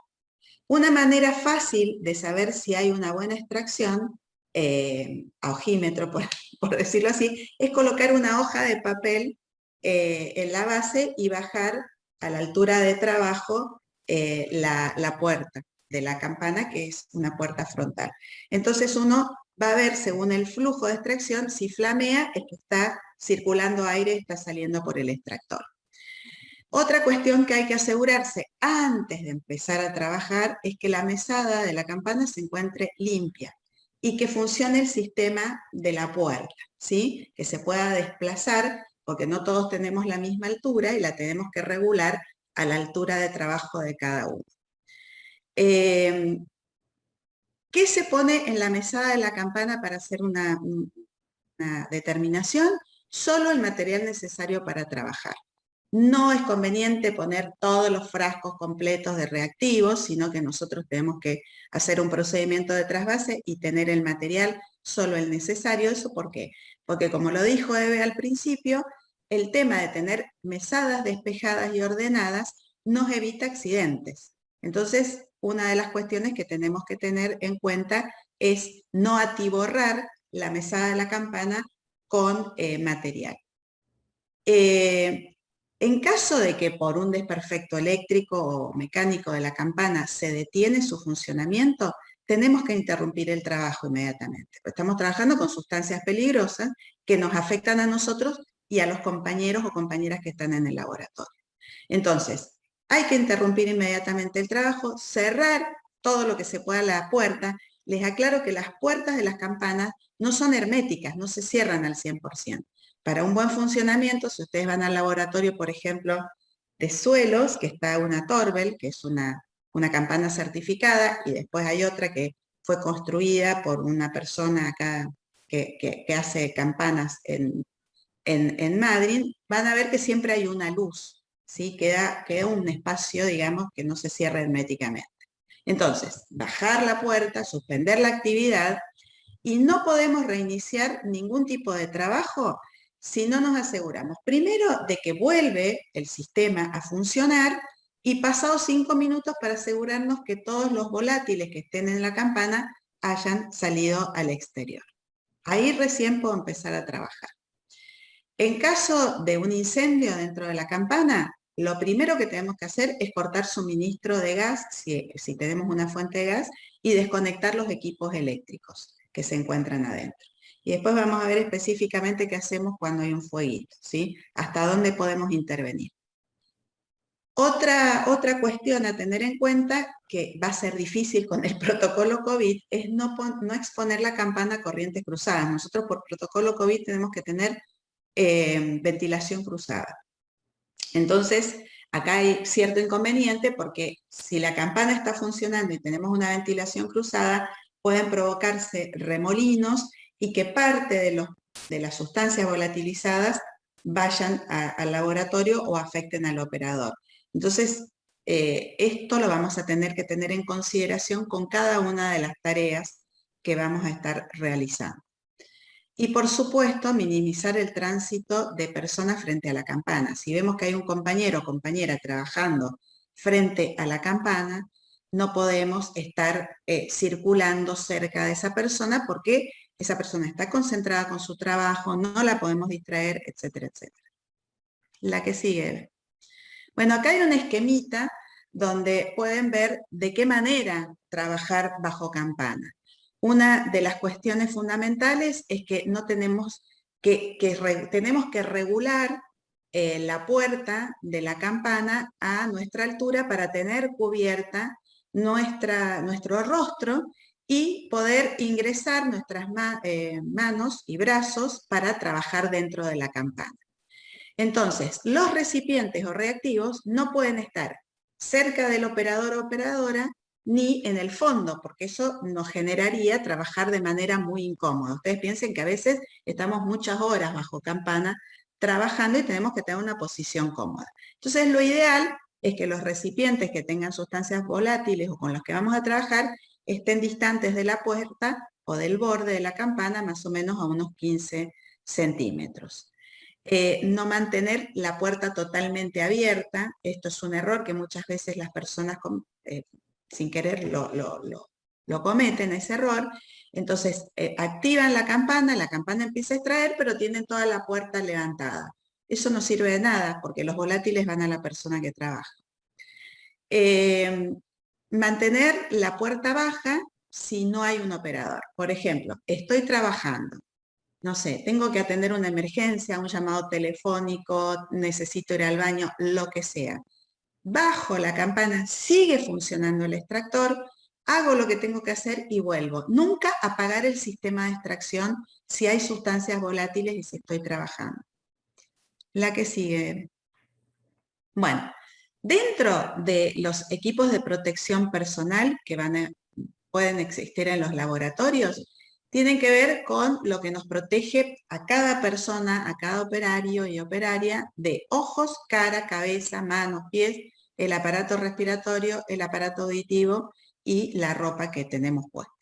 Una manera fácil de saber si hay una buena extracción, a ojímetro por decirlo así, es colocar una hoja de papel en la base y bajar a la altura de trabajo la puerta de la campana, que es una puerta frontal. Entonces uno va a ver, según el flujo de extracción, si flamea es que está circulando aire, está saliendo por el extractor. Otra cuestión que hay que asegurarse antes de empezar a trabajar es que la mesada de la campana se encuentre limpia y que funcione el sistema de la puerta, ¿sí? Que se pueda desplazar, porque no todos tenemos la misma altura y la tenemos que regular a la altura de trabajo de cada uno. ¿Qué se pone en la mesada de la campana para hacer una determinación? Solo el material necesario para trabajar. No es conveniente poner todos los frascos completos de reactivos, sino que nosotros tenemos que hacer un procedimiento de trasvase y tener el material solo el necesario. ¿Eso por qué? Porque como lo dijo Eve al principio, el tema de tener mesadas despejadas y ordenadas nos evita accidentes. Entonces, una de las cuestiones que tenemos que tener en cuenta es no atiborrar la mesada de la campana con material. En caso de que por un desperfecto eléctrico o mecánico de la campana se detiene su funcionamiento, tenemos que interrumpir el trabajo inmediatamente. Estamos trabajando con sustancias peligrosas que nos afectan a nosotros y a los compañeros o compañeras que están en el laboratorio. Entonces, hay que interrumpir inmediatamente el trabajo, cerrar todo lo que se pueda la puerta. Les aclaro que las puertas de las campanas no son herméticas, no se cierran al 100%. Para un buen funcionamiento, si ustedes van al laboratorio, por ejemplo, de suelos, que está una Torbel, que es una campana certificada, y después hay otra que fue construida por una persona acá que hace campanas en Madrid, van a ver que siempre hay una luz, ¿sí? Queda un espacio, digamos, que no se cierra herméticamente. Entonces, bajar la puerta, suspender la actividad, y no podemos reiniciar ningún tipo de trabajo si no nos aseguramos, primero, de que vuelve el sistema a funcionar, y pasados 5 minutos para asegurarnos que todos los volátiles que estén en la campana hayan salido al exterior. Ahí recién puedo empezar a trabajar. En caso de un incendio dentro de la campana, lo primero que tenemos que hacer es cortar suministro de gas, si tenemos una fuente de gas, y desconectar los equipos eléctricos que se encuentran adentro. Y después vamos a ver específicamente qué hacemos cuando hay un fueguito, ¿sí? Hasta dónde podemos intervenir. Otra cuestión a tener en cuenta, que va a ser difícil con el protocolo COVID, es no exponer la campana a corrientes cruzadas. Nosotros por protocolo COVID tenemos que tener ventilación cruzada. Entonces, acá hay cierto inconveniente porque si la campana está funcionando y tenemos una ventilación cruzada, pueden provocarse remolinos y que parte de las sustancias volatilizadas vayan al laboratorio o afecten al operador. Entonces, esto lo vamos a tener que tener en consideración con cada una de las tareas que vamos a estar realizando. Y por supuesto, minimizar el tránsito de personas frente a la campana. Si vemos que hay un compañero o compañera trabajando frente a la campana, no podemos estar circulando cerca de esa persona porque esa persona está concentrada con su trabajo, no la podemos distraer, etcétera, etcétera. La que sigue. Bueno, acá hay un esquemita donde pueden ver de qué manera trabajar bajo campana. Una de las cuestiones fundamentales es que no tenemos tenemos que regular la puerta de la campana a nuestra altura para tener cubierta nuestro rostro y poder ingresar nuestras manos y brazos para trabajar dentro de la campana. Entonces, los recipientes o reactivos no pueden estar cerca del operador o operadora ni en el fondo, porque eso nos generaría trabajar de manera muy incómoda. Ustedes piensen que a veces estamos muchas horas bajo campana trabajando y tenemos que tener una posición cómoda. Entonces, lo ideal es que los recipientes que tengan sustancias volátiles o con los que vamos a trabajar estén distantes de la puerta o del borde de la campana, más o menos a unos 15 centímetros. No mantener la puerta totalmente abierta. Esto es un error que muchas veces las personas sin querer lo cometen, ese error. Entonces, activan la campana empieza a extraer, pero tienen toda la puerta levantada. Eso no sirve de nada, porque los volátiles van a la persona que trabaja. Mantener la puerta baja si no hay un operador. Por ejemplo, estoy trabajando. No sé, tengo que atender una emergencia, un llamado telefónico, necesito ir al baño, lo que sea. Bajo la campana, sigue funcionando el extractor, hago lo que tengo que hacer y vuelvo. Nunca apagar el sistema de extracción si hay sustancias volátiles y si estoy trabajando. La que sigue. Bueno, dentro de los equipos de protección personal que pueden existir en los laboratorios, tienen que ver con lo que nos protege a cada persona, a cada operario y operaria de ojos, cara, cabeza, manos, pies, el aparato respiratorio, el aparato auditivo y la ropa que tenemos puesta.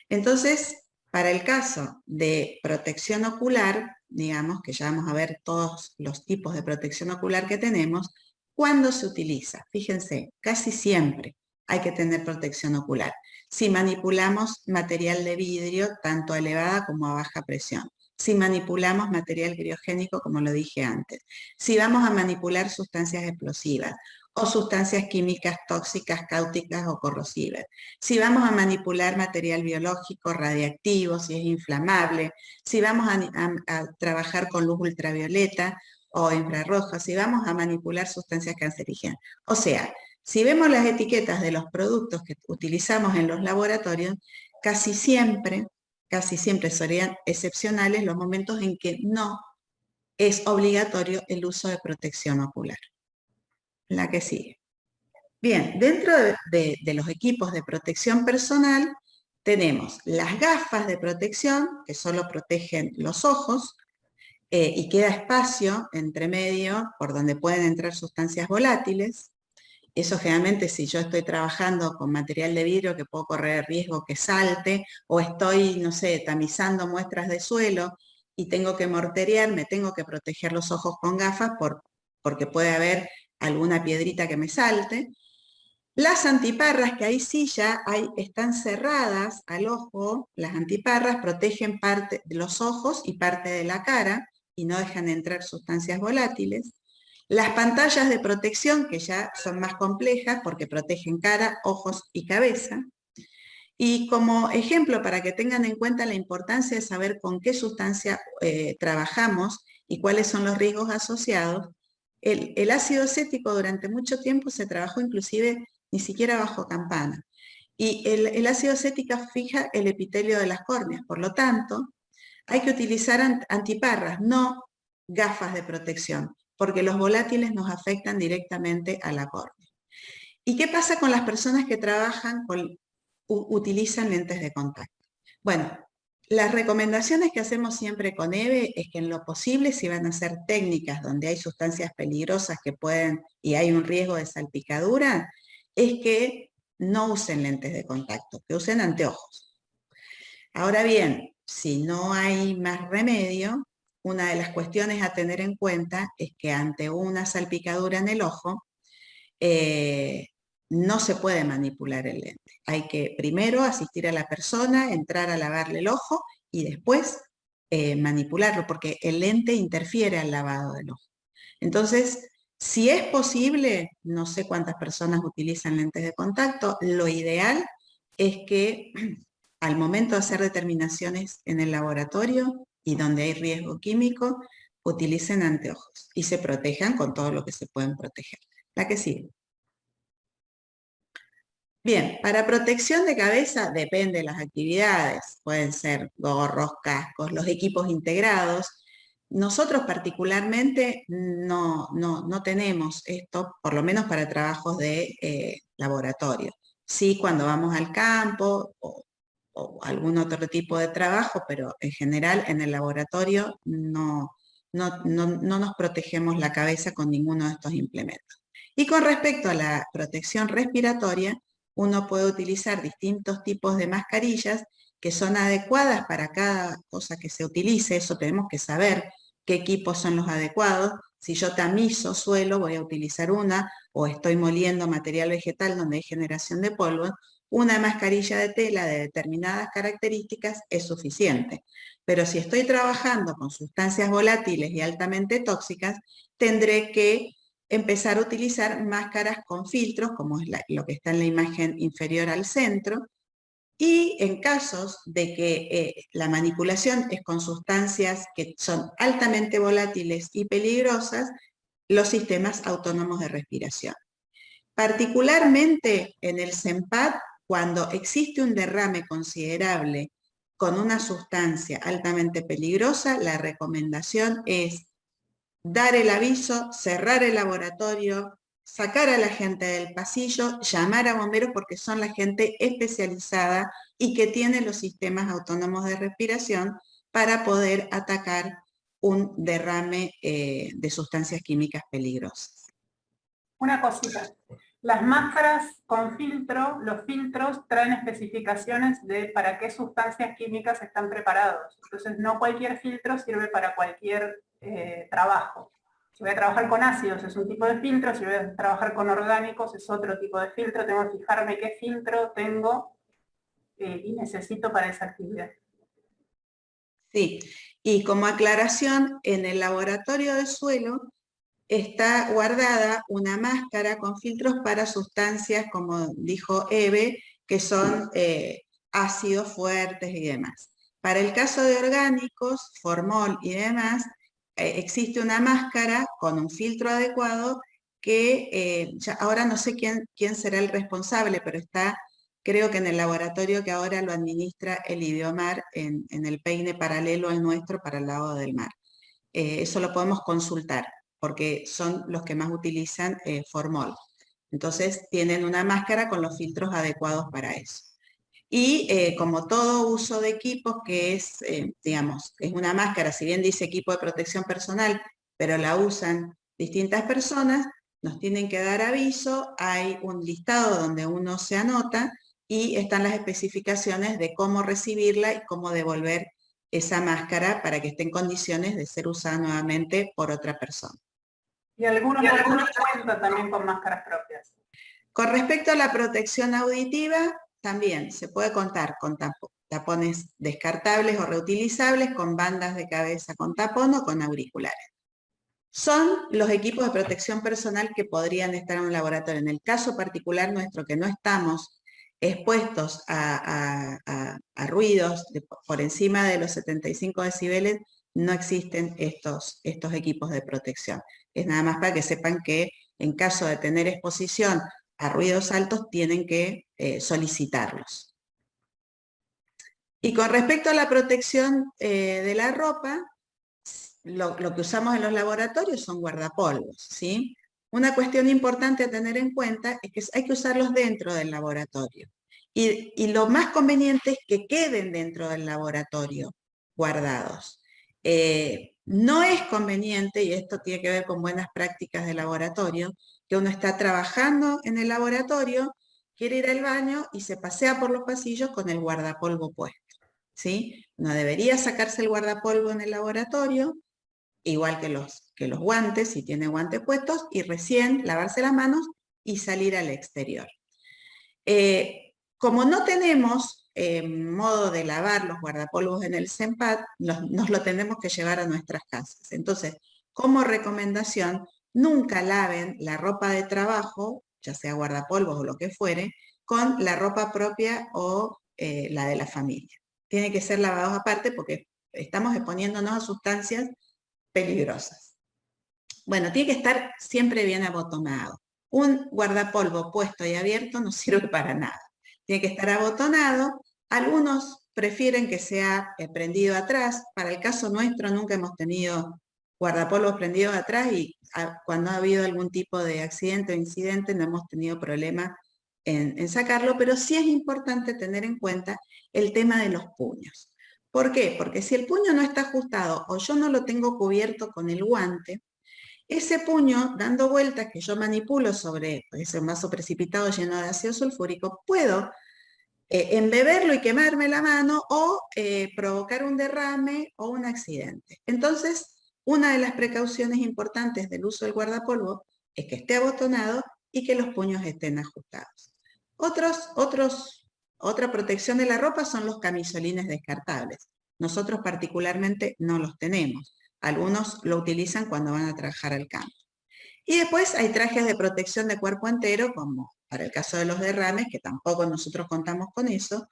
Entonces, para el caso de protección ocular, digamos que ya vamos a ver todos los tipos de protección ocular que tenemos, ¿cuándo se utiliza? Fíjense, casi siempre hay que tener protección ocular. Si manipulamos material de vidrio, tanto a elevada como a baja presión. Si manipulamos material criogénico, como lo dije antes. Si vamos a manipular sustancias explosivas o sustancias químicas tóxicas, cáusticas o corrosivas. Si vamos a manipular material biológico, radiactivo, si es inflamable. Si vamos a trabajar con luz ultravioleta o infrarroja. Si vamos a manipular sustancias cancerígenas. O sea, si vemos las etiquetas de los productos que utilizamos en los laboratorios, casi siempre serían excepcionales los momentos en que no es obligatorio el uso de protección ocular. La que sigue. Bien, dentro de los equipos de protección personal tenemos las gafas de protección, que solo protegen los ojos, y queda espacio entre medio por donde pueden entrar sustancias volátiles. Eso generalmente si yo estoy trabajando con material de vidrio que puedo correr el riesgo que salte, o estoy, no sé, tamizando muestras de suelo y tengo que morterear, me tengo que proteger los ojos con gafas porque puede haber alguna piedrita que me salte. Las antiparras, que ahí sí ya están cerradas al ojo, las antiparras protegen parte de los ojos y parte de la cara y no dejan entrar sustancias volátiles. Las pantallas de protección, que ya son más complejas porque protegen cara, ojos y cabeza. Y como ejemplo, para que tengan en cuenta la importancia de saber con qué sustancia trabajamos y cuáles son los riesgos asociados, el ácido acético durante mucho tiempo se trabajó inclusive ni siquiera bajo campana. Y el ácido acético fija el epitelio de las córneas, por lo tanto, hay que utilizar antiparras, no gafas de protección. porque los volátiles nos afectan directamente a la córnea. ¿Y qué pasa con las personas que trabajan utilizan lentes de contacto? Bueno, las recomendaciones que hacemos siempre con EVE es que en lo posible, si van a hacer técnicas donde hay sustancias peligrosas que pueden, y hay un riesgo de salpicadura, es que no usen lentes de contacto, que usen anteojos. Ahora bien, si no hay más remedio, una de las cuestiones a tener en cuenta es que ante una salpicadura en el ojo, no se puede manipular el lente. Hay que primero asistir a la persona, entrar a lavarle el ojo y después manipularlo, porque el lente interfiere al lavado del ojo. Entonces, si es posible, no sé cuántas personas utilizan lentes de contacto, lo ideal es que al momento de hacer determinaciones en el laboratorio y donde hay riesgo químico, utilicen anteojos y se protejan con todo lo que se pueden proteger. La que sigue. Bien, para protección de cabeza depende de las actividades, pueden ser gorros, cascos, los equipos integrados. Nosotros particularmente no tenemos esto, por lo menos para trabajos de laboratorio. Sí, cuando vamos al campo o algún otro tipo de trabajo, pero en general en el laboratorio no nos protegemos la cabeza con ninguno de estos implementos. Y con respecto a la protección respiratoria, uno puede utilizar distintos tipos de mascarillas que son adecuadas para cada cosa que se utilice. Eso tenemos que saber qué equipos son los adecuados. Si yo tamizo suelo, voy a utilizar una, o estoy moliendo material vegetal donde hay generación de polvo, una mascarilla de tela de determinadas características es suficiente. Pero si estoy trabajando con sustancias volátiles y altamente tóxicas, tendré que empezar a utilizar máscaras con filtros, como es lo que está en la imagen inferior al centro, y en casos de que la manipulación es con sustancias que son altamente volátiles y peligrosas, los sistemas autónomos de respiración. Particularmente en el CEMPAD, cuando existe un derrame considerable con una sustancia altamente peligrosa, la recomendación es dar el aviso, cerrar el laboratorio, sacar a la gente del pasillo, llamar a bomberos porque son la gente especializada y que tiene los sistemas autónomos de respiración para poder atacar un derrame de sustancias químicas peligrosas. Una cosita. Las máscaras con filtro, los filtros traen especificaciones de para qué sustancias químicas están preparados. Entonces, no cualquier filtro sirve para cualquier trabajo. Si voy a trabajar con ácidos es un tipo de filtro, si voy a trabajar con orgánicos es otro tipo de filtro. Tengo que fijarme qué filtro tengo y necesito para esa actividad. Sí, y como aclaración, en el laboratorio de suelo está guardada una máscara con filtros para sustancias, como dijo Eve, que son ácidos fuertes y demás. Para el caso de orgánicos, formol y demás, existe una máscara con un filtro adecuado que ya ahora no sé quién será el responsable, pero está, creo que en el laboratorio que ahora lo administra el Idiomar en el peine paralelo al nuestro para el lado del mar. Eso lo podemos consultar, porque son los que más utilizan formol. Entonces tienen una máscara con los filtros adecuados para eso. Y como todo uso de equipos que es, digamos, es una máscara, si bien dice equipo de protección personal, pero la usan distintas personas, nos tienen que dar aviso, hay un listado donde uno se anota y están las especificaciones de cómo recibirla y cómo devolver esa máscara para que esté en condiciones de ser usada nuevamente por otra persona. Y algunos cuentan también con máscaras propias. Con respecto a la protección auditiva, también se puede contar con tapones descartables o reutilizables, con bandas de cabeza con tapón o con auriculares. Son los equipos de protección personal que podrían estar en un laboratorio. En el caso particular nuestro, que no estamos expuestos a ruidos por encima de los 75 decibeles, no existen estos equipos de protección. Es nada más para que sepan que en caso de tener exposición a ruidos altos tienen que solicitarlos. Y con respecto a la protección de la ropa, lo que usamos en los laboratorios son guardapolvos, ¿sí? Una cuestión importante a tener en cuenta es que hay que usarlos dentro del laboratorio. Y lo más conveniente es que queden dentro del laboratorio guardados. No es conveniente, y esto tiene que ver con buenas prácticas de laboratorio, que uno está trabajando en el laboratorio, quiere ir al baño y se pasea por los pasillos con el guardapolvo puesto, ¿sí? No debería sacarse el guardapolvo en el laboratorio, igual que los guantes, si tiene guantes puestos, y recién lavarse las manos y salir al exterior. Como no tenemos modo de lavar los guardapolvos en el CENPAD, nos lo tenemos que llevar a nuestras casas. Entonces, como recomendación, nunca laven la ropa de trabajo, ya sea guardapolvos o lo que fuere, con la ropa propia o la de la familia. Tiene que ser lavados aparte porque estamos exponiéndonos a sustancias peligrosas. Bueno, tiene que estar siempre bien abotonado. Un guardapolvo puesto y abierto no sirve para nada. Tiene que estar abotonado. Algunos prefieren que sea prendido atrás. Para el caso nuestro nunca hemos tenido guardapolvos prendidos atrás y cuando ha habido algún tipo de accidente o incidente no hemos tenido problema en sacarlo, pero sí es importante tener en cuenta el tema de los puños. ¿Por qué? Porque si el puño no está ajustado o yo no lo tengo cubierto con el guante, ese puño, dando vueltas que yo manipulo sobre ese vaso precipitado lleno de ácido sulfúrico, puedo embeberlo y quemarme la mano o provocar un derrame o un accidente. Entonces, una de las precauciones importantes del uso del guardapolvo es que esté abotonado y que los puños estén ajustados. Otra protección de la ropa son los camisolines descartables. Nosotros particularmente no los tenemos. Algunos lo utilizan cuando van a trabajar al campo. Y después hay trajes de protección de cuerpo entero, como para el caso de los derrames, que tampoco nosotros contamos con eso.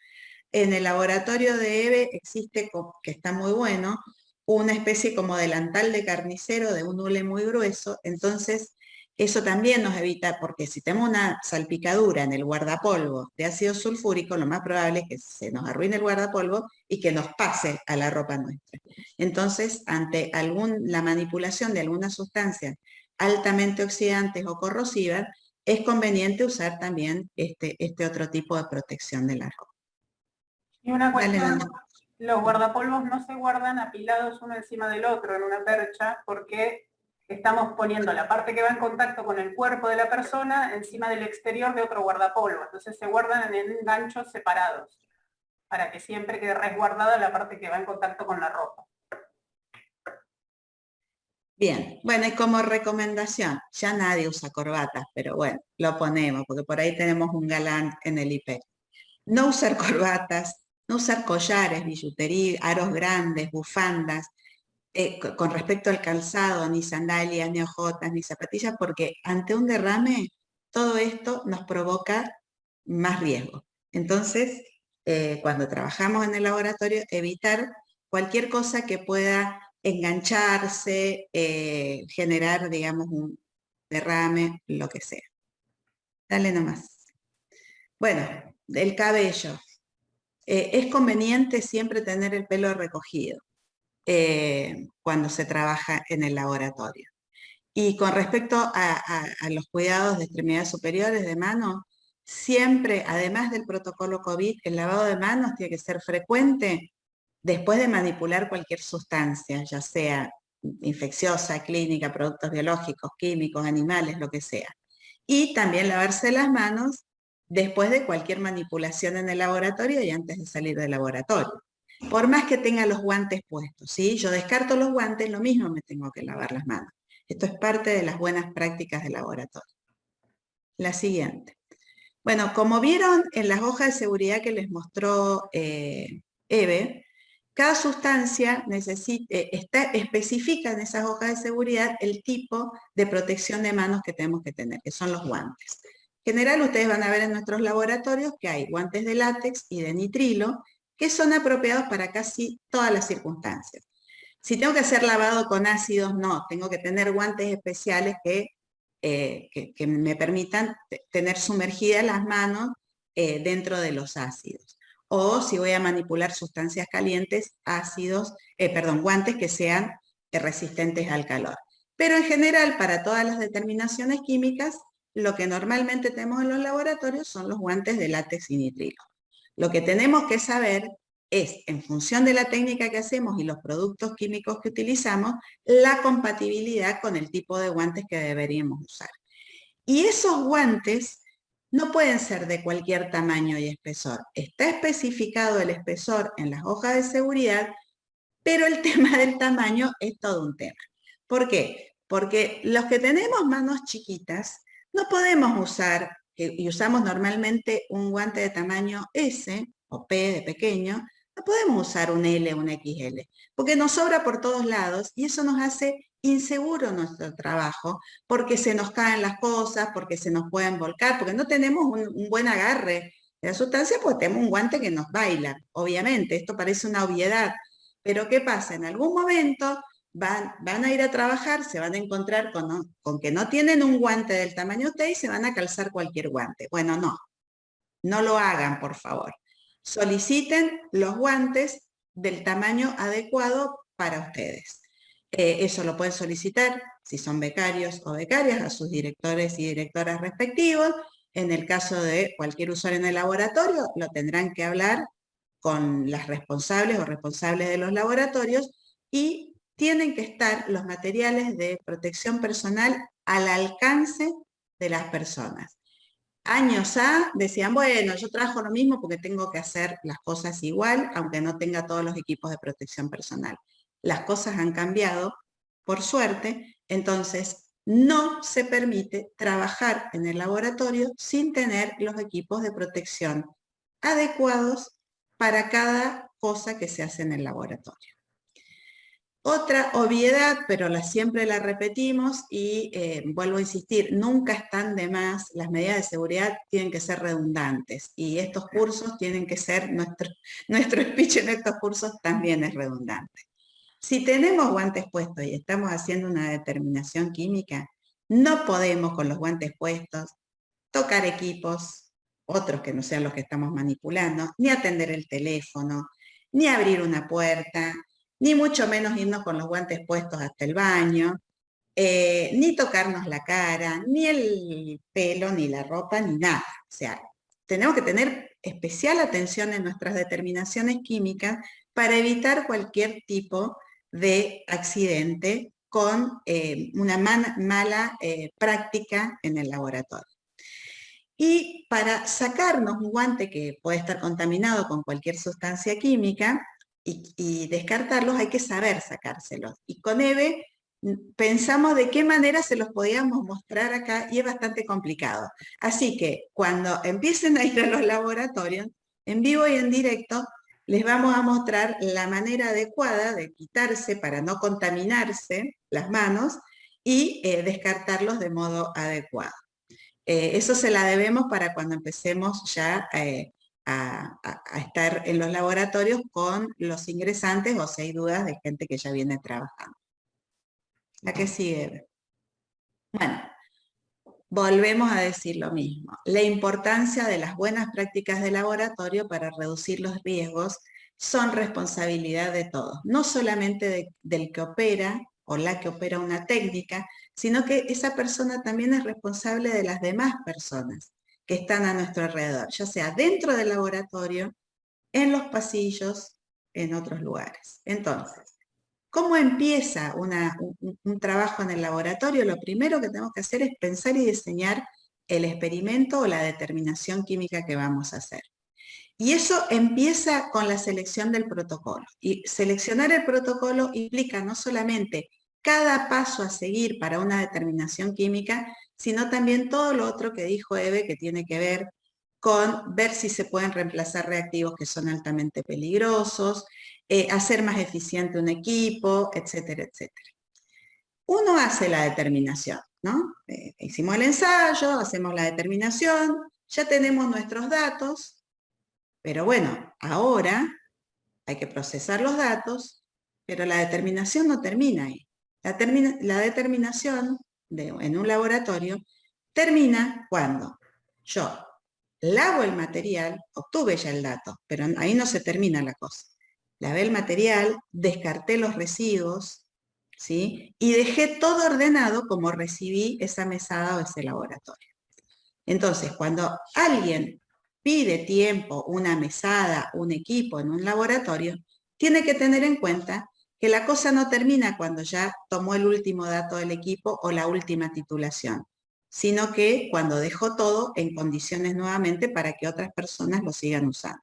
En el laboratorio de EVE existe, que está muy bueno, una especie como delantal de carnicero de un hule muy grueso, entonces eso también nos evita, porque si tenemos una salpicadura en el guardapolvo de ácido sulfúrico, lo más probable es que se nos arruine el guardapolvo y que nos pase a la ropa nuestra. Entonces, ante la manipulación de algunas sustancias altamente oxidantes o corrosivas, es conveniente usar también este otro tipo de protección de la ropa. Y una cuestión, los guardapolvos no se guardan apilados uno encima del otro en una percha porque estamos poniendo la parte que va en contacto con el cuerpo de la persona encima del exterior de otro guardapolvo. Entonces se guardan en ganchos separados para que siempre quede resguardada la parte que va en contacto con la ropa. Bien, bueno, y como recomendación, ya nadie usa corbatas, pero bueno, lo ponemos, porque por ahí tenemos un galán en el IP. No usar corbatas, no usar collares, billutería, aros grandes, bufandas, con respecto al calzado, ni sandalias, ni ojotas, ni zapatillas, porque ante un derrame, todo esto nos provoca más riesgo. Entonces, cuando trabajamos en el laboratorio, evitar cualquier cosa que pueda engancharse, generar, digamos, un derrame, lo que sea. Dale nomás. Bueno, el cabello. Es conveniente siempre tener el pelo recogido cuando se trabaja en el laboratorio. Y con respecto a los cuidados de extremidades superiores de mano, siempre, además del protocolo COVID, el lavado de manos tiene que ser frecuente después de manipular cualquier sustancia, ya sea infecciosa, clínica, productos biológicos, químicos, animales, lo que sea. Y también lavarse las manos después de cualquier manipulación en el laboratorio y antes de salir del laboratorio. Por más que tenga los guantes puestos, ¿sí? Yo descarto los guantes, lo mismo me tengo que lavar las manos. Esto es parte de las buenas prácticas de laboratorio. La siguiente. Bueno, como vieron en las hojas de seguridad que les mostró Eve, cada sustancia especifica en esas hojas de seguridad el tipo de protección de manos que tenemos que tener, que son los guantes. En general, ustedes van a ver en nuestros laboratorios que hay guantes de látex y de nitrilo, que son apropiados para casi todas las circunstancias. Si tengo que hacer lavado con ácidos, no, tengo que tener guantes especiales que me permitan tener sumergidas las manos dentro de los ácidos. O si voy a manipular sustancias calientes, guantes que sean resistentes al calor. Pero en general, para todas las determinaciones químicas, lo que normalmente tenemos en los laboratorios son los guantes de látex y nitrilo. Lo que tenemos que saber es, en función de la técnica que hacemos y los productos químicos que utilizamos, la compatibilidad con el tipo de guantes que deberíamos usar. Y esos guantes no pueden ser de cualquier tamaño y espesor. Está especificado el espesor en las hojas de seguridad, pero el tema del tamaño es todo un tema. ¿Por qué? Porque los que tenemos manos chiquitas no podemos usar, y usamos normalmente un guante de tamaño S o P de pequeño, no podemos usar un L o un XL, porque nos sobra por todos lados y eso nos hace inseguro nuestro trabajo, porque se nos caen las cosas, porque se nos pueden volcar, porque no tenemos un buen agarre de la sustancia, porque tenemos un guante que nos baila. Obviamente, esto parece una obviedad, pero ¿qué pasa? En algún momento van a ir a trabajar, se van a encontrar con que no tienen un guante del tamaño T y se van a calzar cualquier guante. Bueno, no lo hagan, por favor. Soliciten los guantes del tamaño adecuado para ustedes. Eso lo pueden solicitar, si son becarios o becarias, a sus directores y directoras respectivos. En el caso de cualquier usuario en el laboratorio, lo tendrán que hablar con las responsables o responsables de los laboratorios y tienen que estar los materiales de protección personal al alcance de las personas. Años A decían, bueno, yo trabajo lo mismo porque tengo que hacer las cosas igual, aunque no tenga todos los equipos de protección personal. Las cosas han cambiado, por suerte, entonces no se permite trabajar en el laboratorio sin tener los equipos de protección adecuados para cada cosa que se hace en el laboratorio. Otra obviedad, pero siempre la repetimos y vuelvo a insistir, nunca están de más, las medidas de seguridad tienen que ser redundantes y estos cursos tienen que ser, nuestro speech en estos cursos también es redundante. Si tenemos guantes puestos y estamos haciendo una determinación química, no podemos con los guantes puestos tocar equipos, otros que no sean los que estamos manipulando, ni atender el teléfono, ni abrir una puerta, ni mucho menos irnos con los guantes puestos hasta el baño, ni tocarnos la cara, ni el pelo, ni la ropa, ni nada. O sea, tenemos que tener especial atención en nuestras determinaciones químicas para evitar cualquier tipo de accidente con una mala práctica en el laboratorio. Y para sacarnos un guante que puede estar contaminado con cualquier sustancia química y descartarlos, hay que saber sacárselos. Y con EVE pensamos de qué manera se los podíamos mostrar acá y es bastante complicado. Así que cuando empiecen a ir a los laboratorios, en vivo y en directo, les vamos a mostrar la manera adecuada de quitarse para no contaminarse las manos y descartarlos de modo adecuado. Eso se la debemos para cuando empecemos ya a estar en los laboratorios con los ingresantes o si hay dudas de gente que ya viene trabajando. ¿La que sigue? Bueno, volvemos a decir lo mismo. La importancia de las buenas prácticas de laboratorio para reducir los riesgos son responsabilidad de todos, no solamente del que opera o la que opera una técnica, sino que esa persona también es responsable de las demás personas que están a nuestro alrededor, ya sea dentro del laboratorio, en los pasillos, en otros lugares. Entonces, ¿cómo empieza un trabajo en el laboratorio? Lo primero que tenemos que hacer es pensar y diseñar el experimento o la determinación química que vamos a hacer. Y eso empieza con la selección del protocolo. Y seleccionar el protocolo implica no solamente cada paso a seguir para una determinación química, sino también todo lo otro que dijo Eve, que tiene que ver con ver si se pueden reemplazar reactivos que son altamente peligrosos, hacer más eficiente un equipo, etcétera, etcétera. Uno hace la determinación, ¿no? Hicimos el ensayo, hacemos la determinación, ya tenemos nuestros datos, pero bueno, ahora hay que procesar los datos, pero la determinación no termina ahí. La determinación en un laboratorio termina cuando yo lavo el material, obtuve ya el dato, pero ahí no se termina la cosa. Lavé el material, descarté los residuos, ¿sí? Y dejé todo ordenado como recibí esa mesada o ese laboratorio. Entonces, cuando alguien pide tiempo, una mesada, un equipo en un laboratorio, tiene que tener en cuenta que la cosa no termina cuando ya tomó el último dato del equipo o la última titulación, sino que cuando dejó todo en condiciones nuevamente para que otras personas lo sigan usando.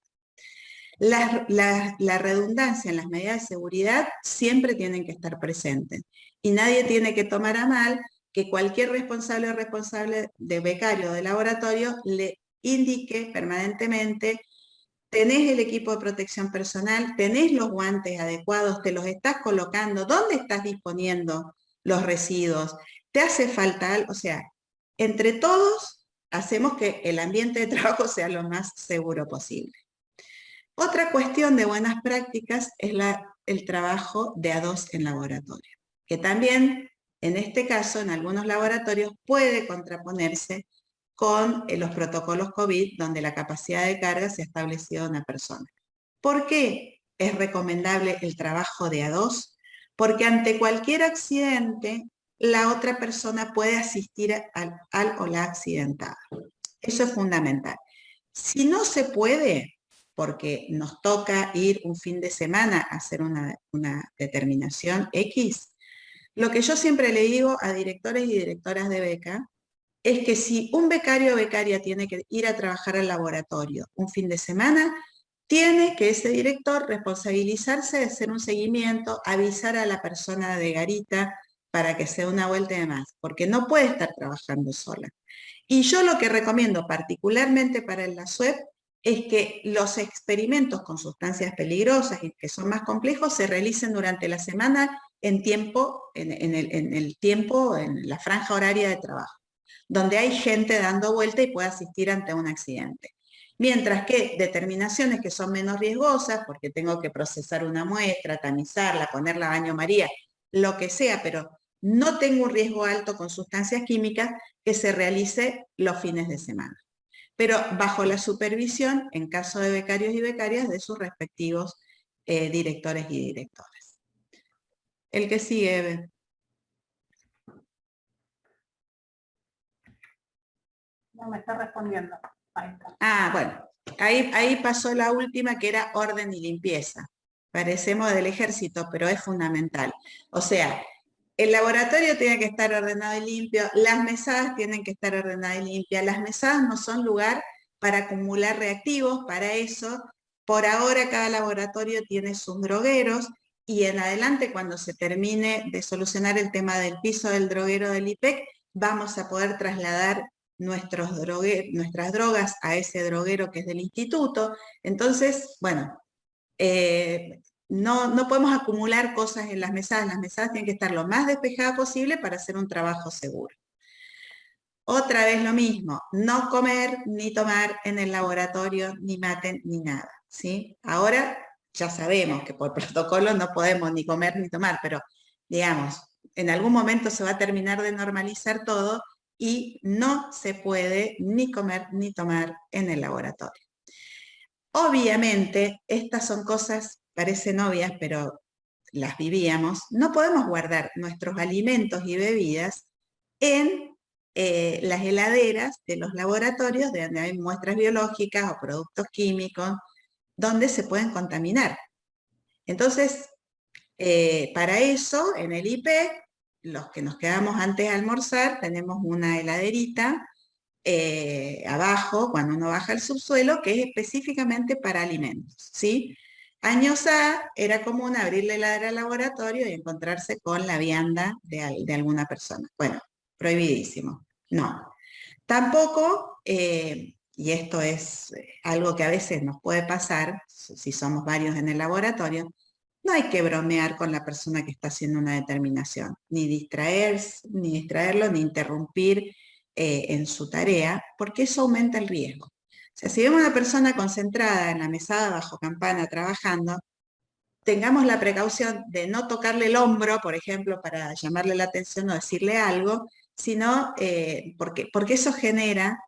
La redundancia en las medidas de seguridad siempre tienen que estar presentes y nadie tiene que tomar a mal que cualquier responsable o responsable de becario o de laboratorio le indique permanentemente: tenés el equipo de protección personal, tenés los guantes adecuados, te los estás colocando, ¿dónde estás disponiendo los residuos? ¿Te hace falta algo? O sea, entre todos hacemos que el ambiente de trabajo sea lo más seguro posible. Otra cuestión de buenas prácticas es el trabajo de A2 en laboratorio, que también, en este caso, en algunos laboratorios puede contraponerse con los protocolos COVID, donde la capacidad de carga se ha establecido en una persona. ¿Por qué es recomendable el trabajo de A2? Porque ante cualquier accidente, la otra persona puede asistir al o la accidentada. Eso es fundamental. Si no se puede, porque nos toca ir un fin de semana a hacer una determinación X, lo que yo siempre le digo a directores y directoras de beca es que si un becario o becaria tiene que ir a trabajar al laboratorio un fin de semana, tiene que ese director responsabilizarse de hacer un seguimiento, avisar a la persona de garita para que se dé una vuelta y demás, porque no puede estar trabajando sola. Y yo lo que recomiendo particularmente para la SUEP es que los experimentos con sustancias peligrosas y que son más complejos se realicen durante la semana en la franja horaria de trabajo, donde hay gente dando vuelta y puede asistir ante un accidente. Mientras que determinaciones que son menos riesgosas, porque tengo que procesar una muestra, tamizarla, ponerla a baño María, lo que sea, pero no tengo un riesgo alto con sustancias químicas, que se realice los fines de semana, pero bajo la supervisión, en caso de becarios y becarias, de sus respectivos directores y directoras. El que sigue, Eve. No me está respondiendo. Ahí está. Ah, bueno, ahí pasó la última, que era orden y limpieza. Parecemos del ejército, pero es fundamental. O sea, el laboratorio tiene que estar ordenado y limpio, las mesadas tienen que estar ordenadas y limpias. Las mesadas no son lugar para acumular reactivos, para eso, por ahora cada laboratorio tiene sus drogueros, y en adelante, cuando se termine de solucionar el tema del piso del droguero del IPEC, vamos a poder trasladar nuestras drogas a ese droguero que es del instituto. Entonces, bueno, no podemos acumular cosas en las mesadas tienen que estar lo más despejadas posible para hacer un trabajo seguro. Otra vez lo mismo, no comer ni tomar en el laboratorio, ni maten, ni nada, ¿sí? Ahora ya sabemos que por protocolo no podemos ni comer ni tomar, pero digamos, en algún momento se va a terminar de normalizar todo y no se puede ni comer ni tomar en el laboratorio. Obviamente, estas son cosas, parecen obvias, pero las vivíamos. No podemos guardar nuestros alimentos y bebidas en las heladeras de los laboratorios, de donde hay muestras biológicas o productos químicos, donde se pueden contaminar. Entonces, para eso, en el IP, los que nos quedamos antes de almorzar, tenemos una heladerita abajo, cuando uno baja al subsuelo, que es específicamente para alimentos, ¿sí? Años A, era común abrir la heladera al laboratorio y encontrarse con la vianda de alguna persona. Bueno, prohibidísimo. No. Tampoco, y esto es algo que a veces nos puede pasar, si somos varios en el laboratorio, no hay que bromear con la persona que está haciendo una determinación, ni distraerlo, ni interrumpir en su tarea, porque eso aumenta el riesgo. O sea, si vemos a una persona concentrada en la mesada bajo campana trabajando, tengamos la precaución de no tocarle el hombro, por ejemplo, para llamarle la atención o decirle algo, sino porque eso genera,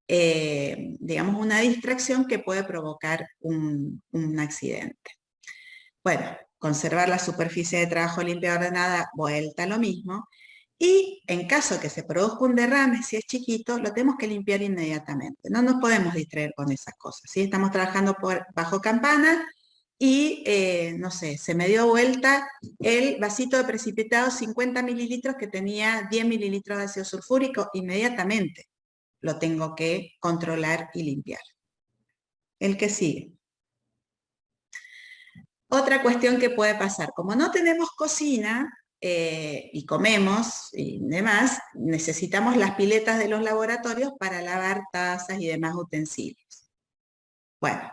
digamos, una distracción que puede provocar un accidente. Bueno, conservar la superficie de trabajo limpia y ordenada, vuelta a lo mismo. Y en caso de que se produzca un derrame, si es chiquito, lo tenemos que limpiar inmediatamente. No nos podemos distraer con esas cosas. ¿Sí? Estamos trabajando bajo campana y, no sé, se me dio vuelta el vasito de precipitado 50 mililitros que tenía 10 mililitros de ácido sulfúrico, inmediatamente lo tengo que controlar y limpiar. El que sigue. Otra cuestión que puede pasar, como no tenemos cocina y comemos y demás, necesitamos las piletas de los laboratorios para lavar tazas y demás utensilios. Bueno,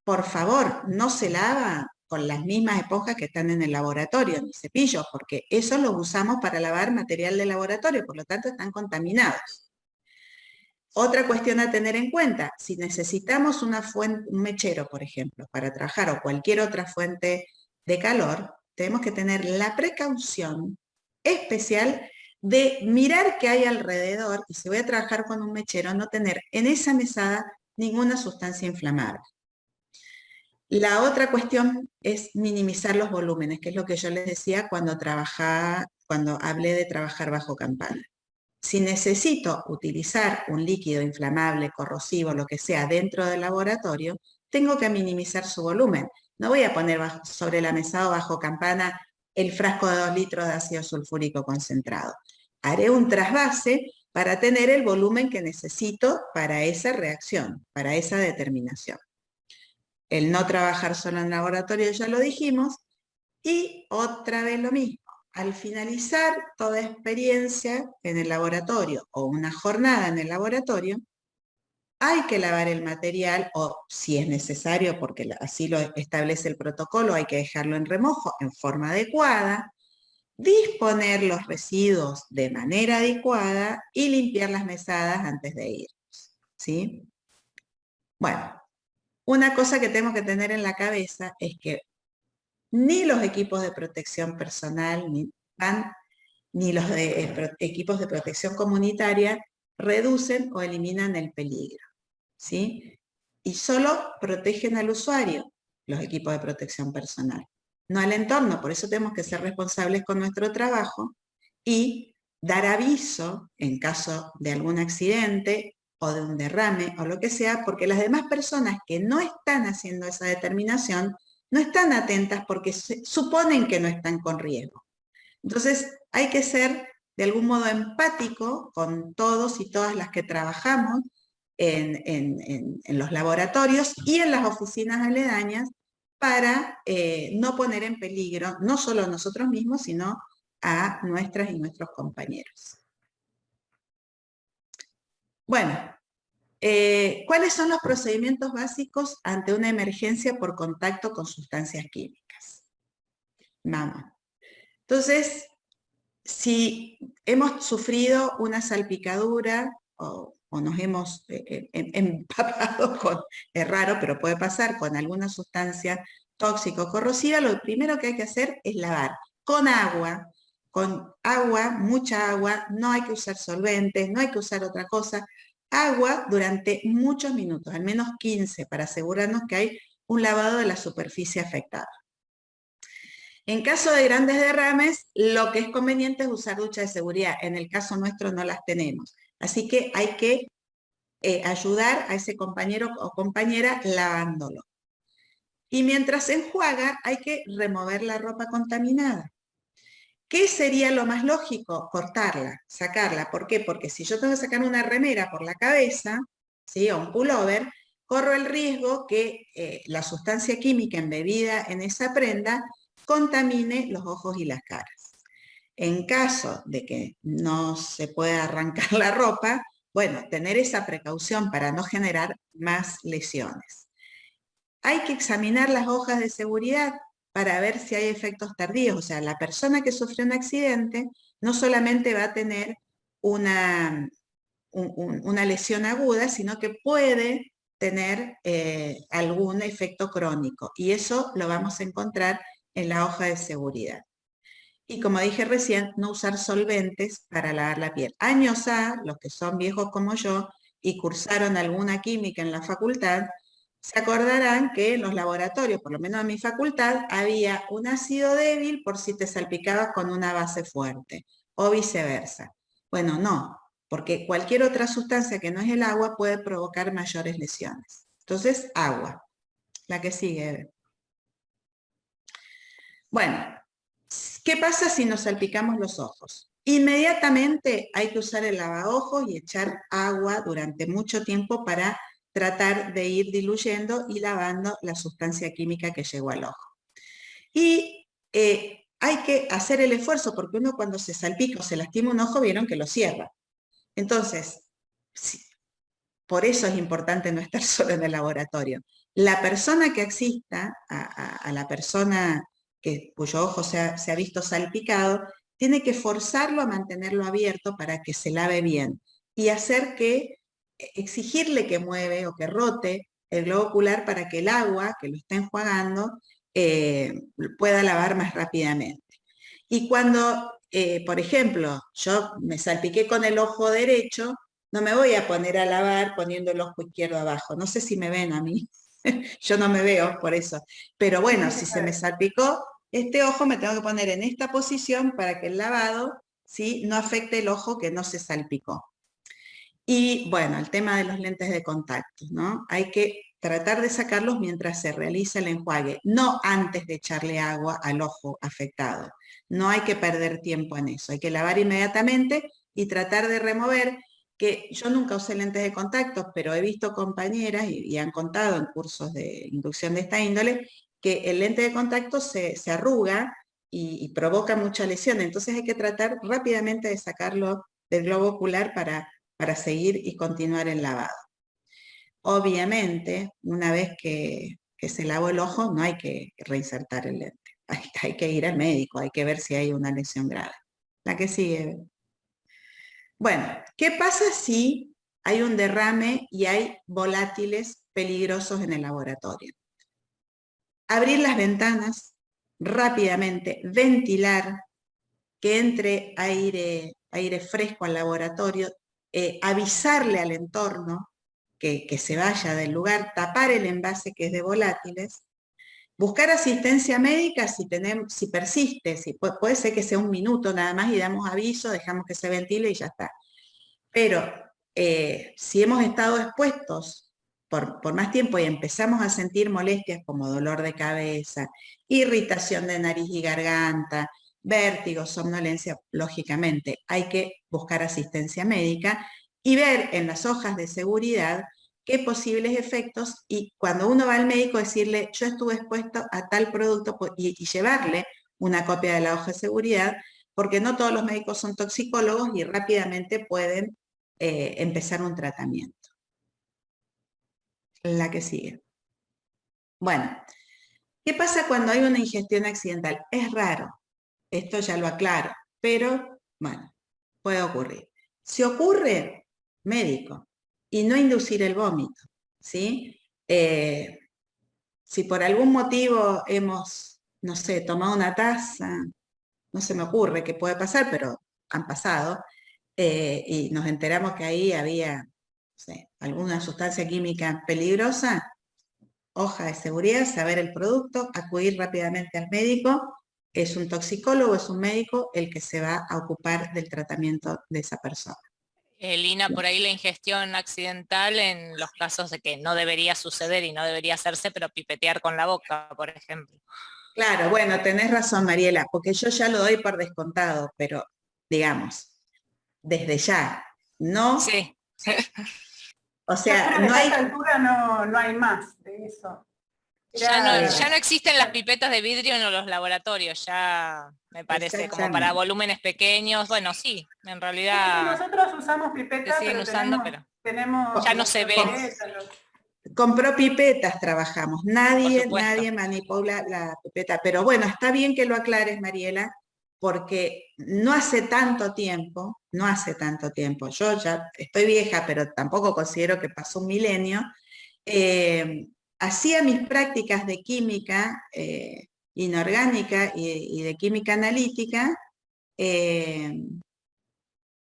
por favor, no se lava con las mismas esponjas que están en el laboratorio, ni cepillos, porque eso lo usamos para lavar material de laboratorio, por lo tanto están contaminados. Otra cuestión a tener en cuenta, si necesitamos una fuente, un mechero, por ejemplo, para trabajar o cualquier otra fuente de calor, tenemos que tener la precaución especial de mirar qué hay alrededor y si voy a trabajar con un mechero, no tener en esa mesada ninguna sustancia inflamable. La otra cuestión es minimizar los volúmenes, que es lo que yo les decía cuando hablé de trabajar bajo campana. Si necesito utilizar un líquido inflamable, corrosivo, lo que sea, dentro del laboratorio, tengo que minimizar su volumen. No voy a poner sobre la mesa o bajo campana el frasco de 2 litros de ácido sulfúrico concentrado. Haré un trasvase para tener el volumen que necesito para esa reacción, para esa determinación. El no trabajar solo en laboratorio ya lo dijimos, y otra vez lo mismo. Al finalizar toda experiencia en el laboratorio o una jornada en el laboratorio, hay que lavar el material o, si es necesario, porque así lo establece el protocolo, hay que dejarlo en remojo en forma adecuada, disponer los residuos de manera adecuada y limpiar las mesadas antes de irnos, ¿sí? Bueno, una cosa que tengo que tener en la cabeza es que ni los equipos de protección personal, ni los equipos de protección comunitaria reducen o eliminan el peligro, ¿sí? Y solo protegen al usuario, los equipos de protección personal, no al entorno. Por eso tenemos que ser responsables con nuestro trabajo y dar aviso en caso de algún accidente o de un derrame o lo que sea, porque las demás personas que no están haciendo esa determinación no están atentas porque suponen que no están con riesgo. Entonces, hay que ser de algún modo empático con todos y todas las que trabajamos en los laboratorios y en las oficinas aledañas para no poner en peligro no solo a nosotros mismos, sino a nuestras y nuestros compañeros. Bueno, ¿cuáles son los procedimientos básicos ante una emergencia por contacto con sustancias químicas? Vamos. Entonces, si hemos sufrido una salpicadura o nos hemos empapado con, es raro, pero puede pasar, con alguna sustancia tóxica o corrosiva, lo primero que hay que hacer es lavar con agua, mucha agua, no hay que usar solventes, no hay que usar otra cosa, agua durante muchos minutos, al menos 15, para asegurarnos que hay un lavado de la superficie afectada. En caso de grandes derrames, lo que es conveniente es usar ducha de seguridad. En el caso nuestro no las tenemos. Así que hay que ayudar a ese compañero o compañera lavándolo. Y mientras se enjuaga, hay que remover la ropa contaminada. ¿Qué sería lo más lógico? Cortarla, sacarla. ¿Por qué? Porque si yo tengo que sacar una remera por la cabeza, ¿sí? O un pullover, corro el riesgo que la sustancia química embebida en esa prenda contamine los ojos y las caras. En caso de que no se pueda arrancar la ropa, bueno, tener esa precaución para no generar más lesiones. Hay que examinar las hojas de seguridad para ver si hay efectos tardíos. O sea, la persona que sufrió un accidente no solamente va a tener una lesión aguda, sino que puede tener algún efecto crónico. Y eso lo vamos a encontrar en la hoja de seguridad. Y como dije recién, no usar solventes para lavar la piel. Años A, los que son viejos como yo y cursaron alguna química en la facultad, se acordarán que en los laboratorios, por lo menos en mi facultad, había un ácido débil por si te salpicabas con una base fuerte, o viceversa. Bueno, no, porque cualquier otra sustancia que no es el agua puede provocar mayores lesiones. Entonces, agua. La que sigue. Bueno, ¿qué pasa si nos salpicamos los ojos? Inmediatamente hay que usar el lavaojos y echar agua durante mucho tiempo para tratar de ir diluyendo y lavando la sustancia química que llegó al ojo. Y hay que hacer el esfuerzo, porque uno cuando se salpica o se lastima un ojo, vieron que lo cierra. Entonces, sí, por eso es importante no estar solo en el laboratorio. La persona que asista a la persona cuyo ojo se ha visto salpicado, tiene que forzarlo a mantenerlo abierto para que se lave bien y exigirle que mueve o que rote el globo ocular para que el agua que lo está enjuagando pueda lavar más rápidamente. Y cuando, por ejemplo, yo me salpiqué con el ojo derecho, no me voy a poner a lavar poniendo el ojo izquierdo abajo. No sé si me ven a mí. Yo no me veo por eso. Pero bueno, si se me salpicó este ojo, me tengo que poner en esta posición para que el lavado, ¿sí?, no afecte el ojo que no se salpicó. Y bueno, el tema de los lentes de contacto, ¿no? Hay que tratar de sacarlos mientras se realiza el enjuague, no antes de echarle agua al ojo afectado. No hay que perder tiempo en eso. Hay que lavar inmediatamente y tratar de remover, que yo nunca usé lentes de contacto, pero he visto compañeras y han contado en cursos de inducción de esta índole, que el lente de contacto se arruga y provoca mucha lesión. Entonces hay que tratar rápidamente de sacarlo del globo ocular para seguir y continuar el lavado. Obviamente, una vez que se lavó el ojo, no hay que reinsertar el lente. Hay que ir al médico, hay que ver si hay una lesión grave. La que sigue. Bueno, ¿qué pasa si hay un derrame y hay volátiles peligrosos en el laboratorio? Abrir las ventanas rápidamente, ventilar, que entre aire fresco al laboratorio, avisarle al entorno que se vaya del lugar, tapar el envase que es de volátiles, buscar asistencia médica si persiste, puede ser que sea un minuto nada más y damos aviso, dejamos que se ventile y ya está. Pero si hemos estado expuestos por más tiempo y empezamos a sentir molestias como dolor de cabeza, irritación de nariz y garganta, vértigo, somnolencia, lógicamente hay que buscar asistencia médica y ver en las hojas de seguridad qué posibles efectos, y cuando uno va al médico decirle, yo estuve expuesto a tal producto, y llevarle una copia de la hoja de seguridad, porque no todos los médicos son toxicólogos y rápidamente pueden empezar un tratamiento. La que sigue. Bueno, ¿qué pasa cuando hay una ingestión accidental? Es raro, esto ya lo aclaro, pero bueno, puede ocurrir. Si ocurre, médico, y no inducir el vómito, ¿sí? Si por algún motivo hemos, no sé, tomado una taza, no se me ocurre qué puede pasar, pero han pasado, y nos enteramos que ahí había, no sé, alguna sustancia química peligrosa, hoja de seguridad, saber el producto, acudir rápidamente al médico. Es un toxicólogo, es un médico el que se va a ocupar del tratamiento de esa persona. Lina, por ahí la ingestión accidental en los casos de que no debería suceder y no debería hacerse, pero pipetear con la boca, por ejemplo. Claro, bueno, tenés razón, Mariela, porque yo ya lo doy por descontado, pero digamos, desde ya, ¿no? Sí. Yo O sea, creo que no a hay... esta altura no hay más de eso. Ya no existen las pipetas de vidrio en los laboratorios, ya me parece, como para volúmenes pequeños. Bueno, sí, en realidad Sí, nosotros usamos pipetas, se siguen pero usando, tenemos ya no se ve. Con propipetas trabajamos, nadie supuesto. manipula la pipeta, pero bueno, está bien que lo aclares, Mariela, porque no hace tanto tiempo, yo ya estoy vieja, pero tampoco considero que pasó un milenio, hacía mis prácticas de química inorgánica y de química analítica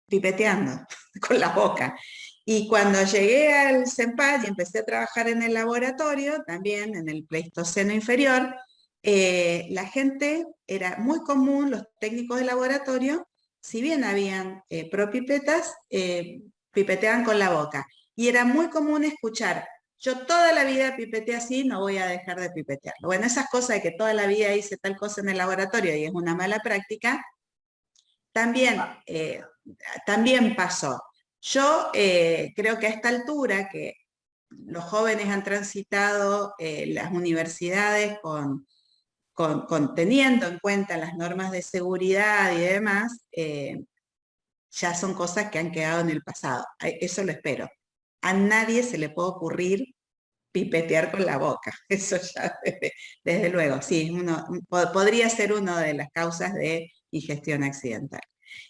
pipeteando con la boca. Y cuando llegué al CENPAD y empecé a trabajar en el laboratorio, también en el Pleistoceno inferior, la gente, era muy común, los técnicos de laboratorio, si bien habían propipetas, pipeteaban con la boca. Y era muy común escuchar, yo toda la vida pipeteé así, no voy a dejar de pipetearlo. Bueno, esas cosas de que toda la vida hice tal cosa en el laboratorio y es una mala práctica, también pasó. Yo creo que a esta altura, que los jóvenes han transitado las universidades teniendo en cuenta las normas de seguridad y demás, ya son cosas que han quedado en el pasado. Eso lo espero. A nadie se le puede ocurrir pipetear con la boca. Eso ya, desde luego, sí, podría ser una de las causas de ingestión accidental.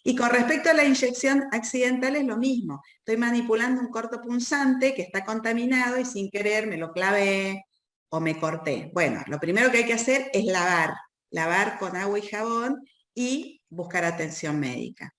Y con respecto a la inyección accidental es lo mismo. Estoy manipulando un cortopunzante que está contaminado y sin querer me lo clavé o me corté. Bueno, lo primero que hay que hacer es lavar con agua y jabón y buscar atención médica.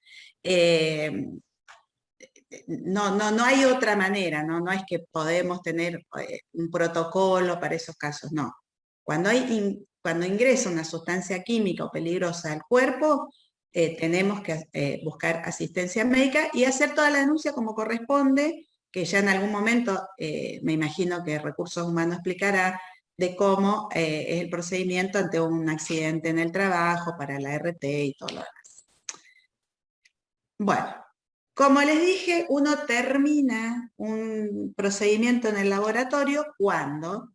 No hay otra manera, no es que podemos tener un protocolo para esos casos, no. Cuando ingresa una sustancia química o peligrosa al cuerpo, tenemos que buscar asistencia médica y hacer toda la denuncia como corresponde, que ya en algún momento me imagino que Recursos Humanos explicará de cómo es el procedimiento ante un accidente en el trabajo, para la RT y todo lo demás. Bueno. Como les dije, uno termina un procedimiento en el laboratorio cuando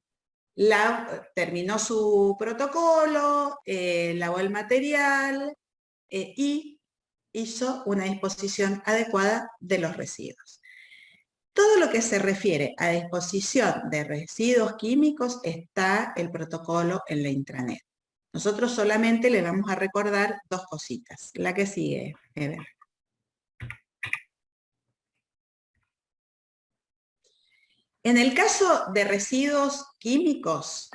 terminó su protocolo, lavó el material y hizo una disposición adecuada de los residuos. Todo lo que se refiere a disposición de residuos químicos está el protocolo en la intranet. Nosotros solamente les vamos a recordar dos cositas. La que sigue, Ever. En el caso de residuos químicos,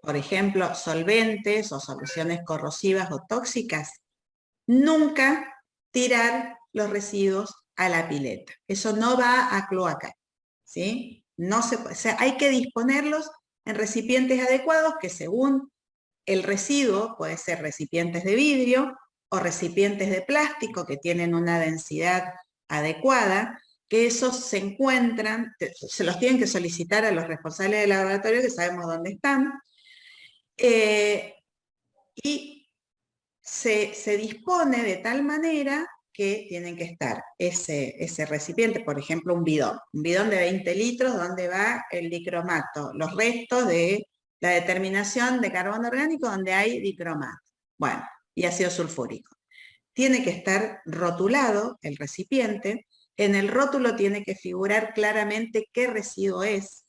por ejemplo, solventes o soluciones corrosivas o tóxicas, nunca tirar los residuos a la pileta. Eso no va a cloaca, ¿sí? No se puede, o sea, hay que disponerlos en recipientes adecuados que según el residuo, puede ser recipientes de vidrio o recipientes de plástico que tienen una densidad adecuada, que esos se encuentran, se los tienen que solicitar a los responsables del laboratorio, que sabemos dónde están, y se dispone de tal manera que tienen que estar ese recipiente, por ejemplo, un bidón de 20 litros donde va el dicromato, los restos de la determinación de carbono orgánico donde hay dicromato, bueno, y ácido sulfúrico. Tiene que estar rotulado el recipiente. En el rótulo tiene que figurar claramente qué residuo es.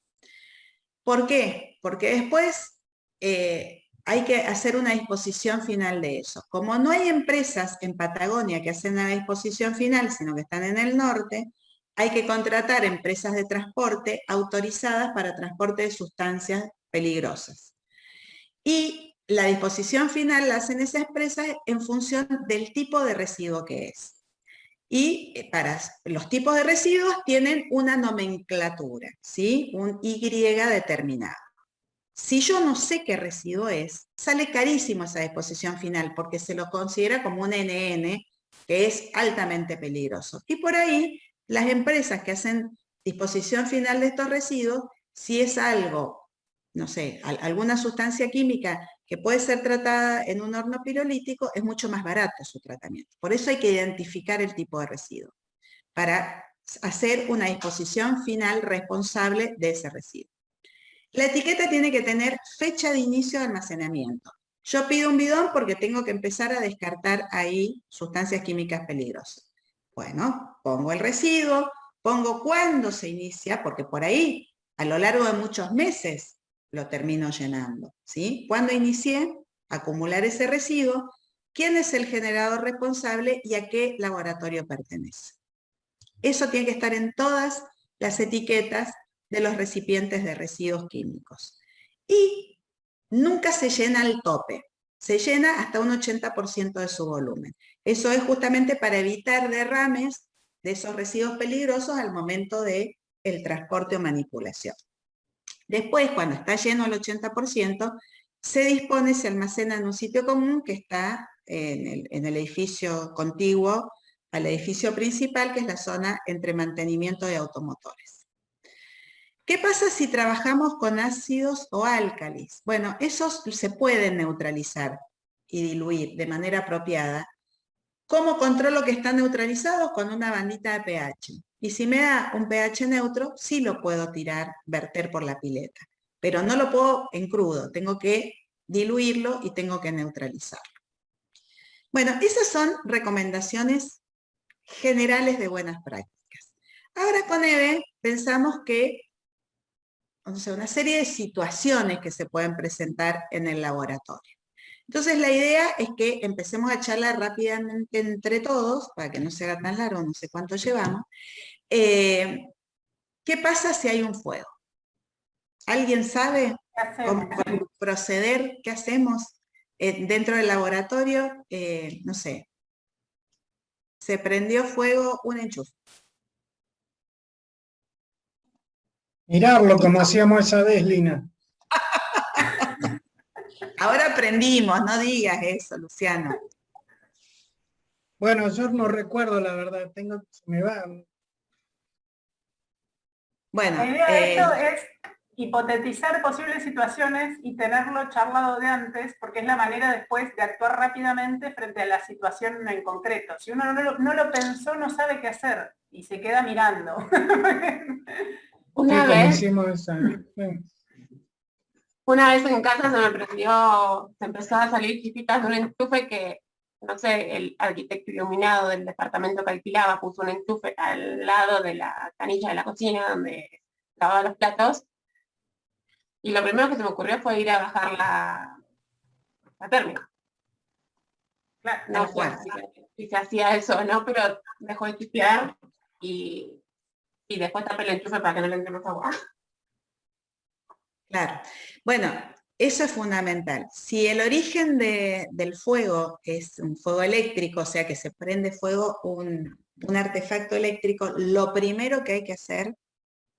¿Por qué? Porque después hay que hacer una disposición final de eso. Como no hay empresas en Patagonia que hacen la disposición final, sino que están en el norte, hay que contratar empresas de transporte autorizadas para transporte de sustancias peligrosas. Y la disposición final la hacen esas empresas en función del tipo de residuo que es. Y para los tipos de residuos tienen una nomenclatura, ¿sí? Un Y determinado. Si yo no sé qué residuo es, sale carísimo esa disposición final porque se lo considera como un NN, que es altamente peligroso. Y por ahí, las empresas que hacen disposición final de estos residuos, si es algo, no sé, alguna sustancia química que puede ser tratada en un horno pirolítico, es mucho más barato su tratamiento. Por eso hay que identificar el tipo de residuo, para hacer una disposición final responsable de ese residuo. La etiqueta tiene que tener fecha de inicio de almacenamiento. Yo pido un bidón porque tengo que empezar a descartar ahí sustancias químicas peligrosas. Bueno, pongo el residuo, pongo cuándo se inicia, porque por ahí, a lo largo de muchos meses, lo termino llenando, ¿sí? Cuando inicié a acumular ese residuo, quién es el generador responsable y a qué laboratorio pertenece. Eso tiene que estar en todas las etiquetas de los recipientes de residuos químicos. Y nunca se llena al tope, se llena hasta un 80% de su volumen. Eso es justamente para evitar derrames de esos residuos peligrosos al momento de el transporte o manipulación. Después, cuando está lleno el 80%, se dispone, se almacena en un sitio común que está en el edificio contiguo al edificio principal, que es la zona entre mantenimiento de automotores. ¿Qué pasa si trabajamos con ácidos o álcalis? Bueno, esos se pueden neutralizar y diluir de manera apropiada. ¿Cómo controlo que están neutralizados? Con una bandita de pH. Y si me da un pH neutro, sí lo puedo tirar, verter por la pileta. Pero no lo puedo en crudo, tengo que diluirlo y tengo que neutralizarlo. Bueno, esas son recomendaciones generales de buenas prácticas. Ahora con EVE pensamos que, o sea, una serie de situaciones que se pueden presentar en el laboratorio. Entonces la idea es que empecemos a charlar rápidamente entre todos, para que no se haga tan largo, no sé cuánto llevamos. ¿Qué pasa si hay un fuego? ¿Alguien sabe cómo proceder? ¿Qué hacemos dentro del laboratorio? No sé. Se prendió fuego un enchufe. Mirarlo como hacíamos esa vez, Lina. Ahora aprendimos, no digas eso, Luciano. Bueno, yo no recuerdo la verdad, se me va. Bueno, la idea de esto es hipotetizar posibles situaciones y tenerlo charlado de antes, porque es la manera después de actuar rápidamente frente a la situación en concreto. Si uno no lo pensó, no sabe qué hacer y se queda mirando. Una vez en casa se empezó a salir chispitas de un enchufe que, no sé, el arquitecto iluminado del departamento que alquilaba puso un enchufe al lado de la canilla de la cocina donde lavaba los platos. Y lo primero que se me ocurrió fue ir a bajar la térmica. Claro, no sé si se hacía eso o no, pero dejó de chispear y después tapé el enchufe para que no le entre más agua. Claro. Bueno, eso es fundamental. Si el origen del fuego es un fuego eléctrico, o sea que se prende fuego un artefacto eléctrico, lo primero que hay que hacer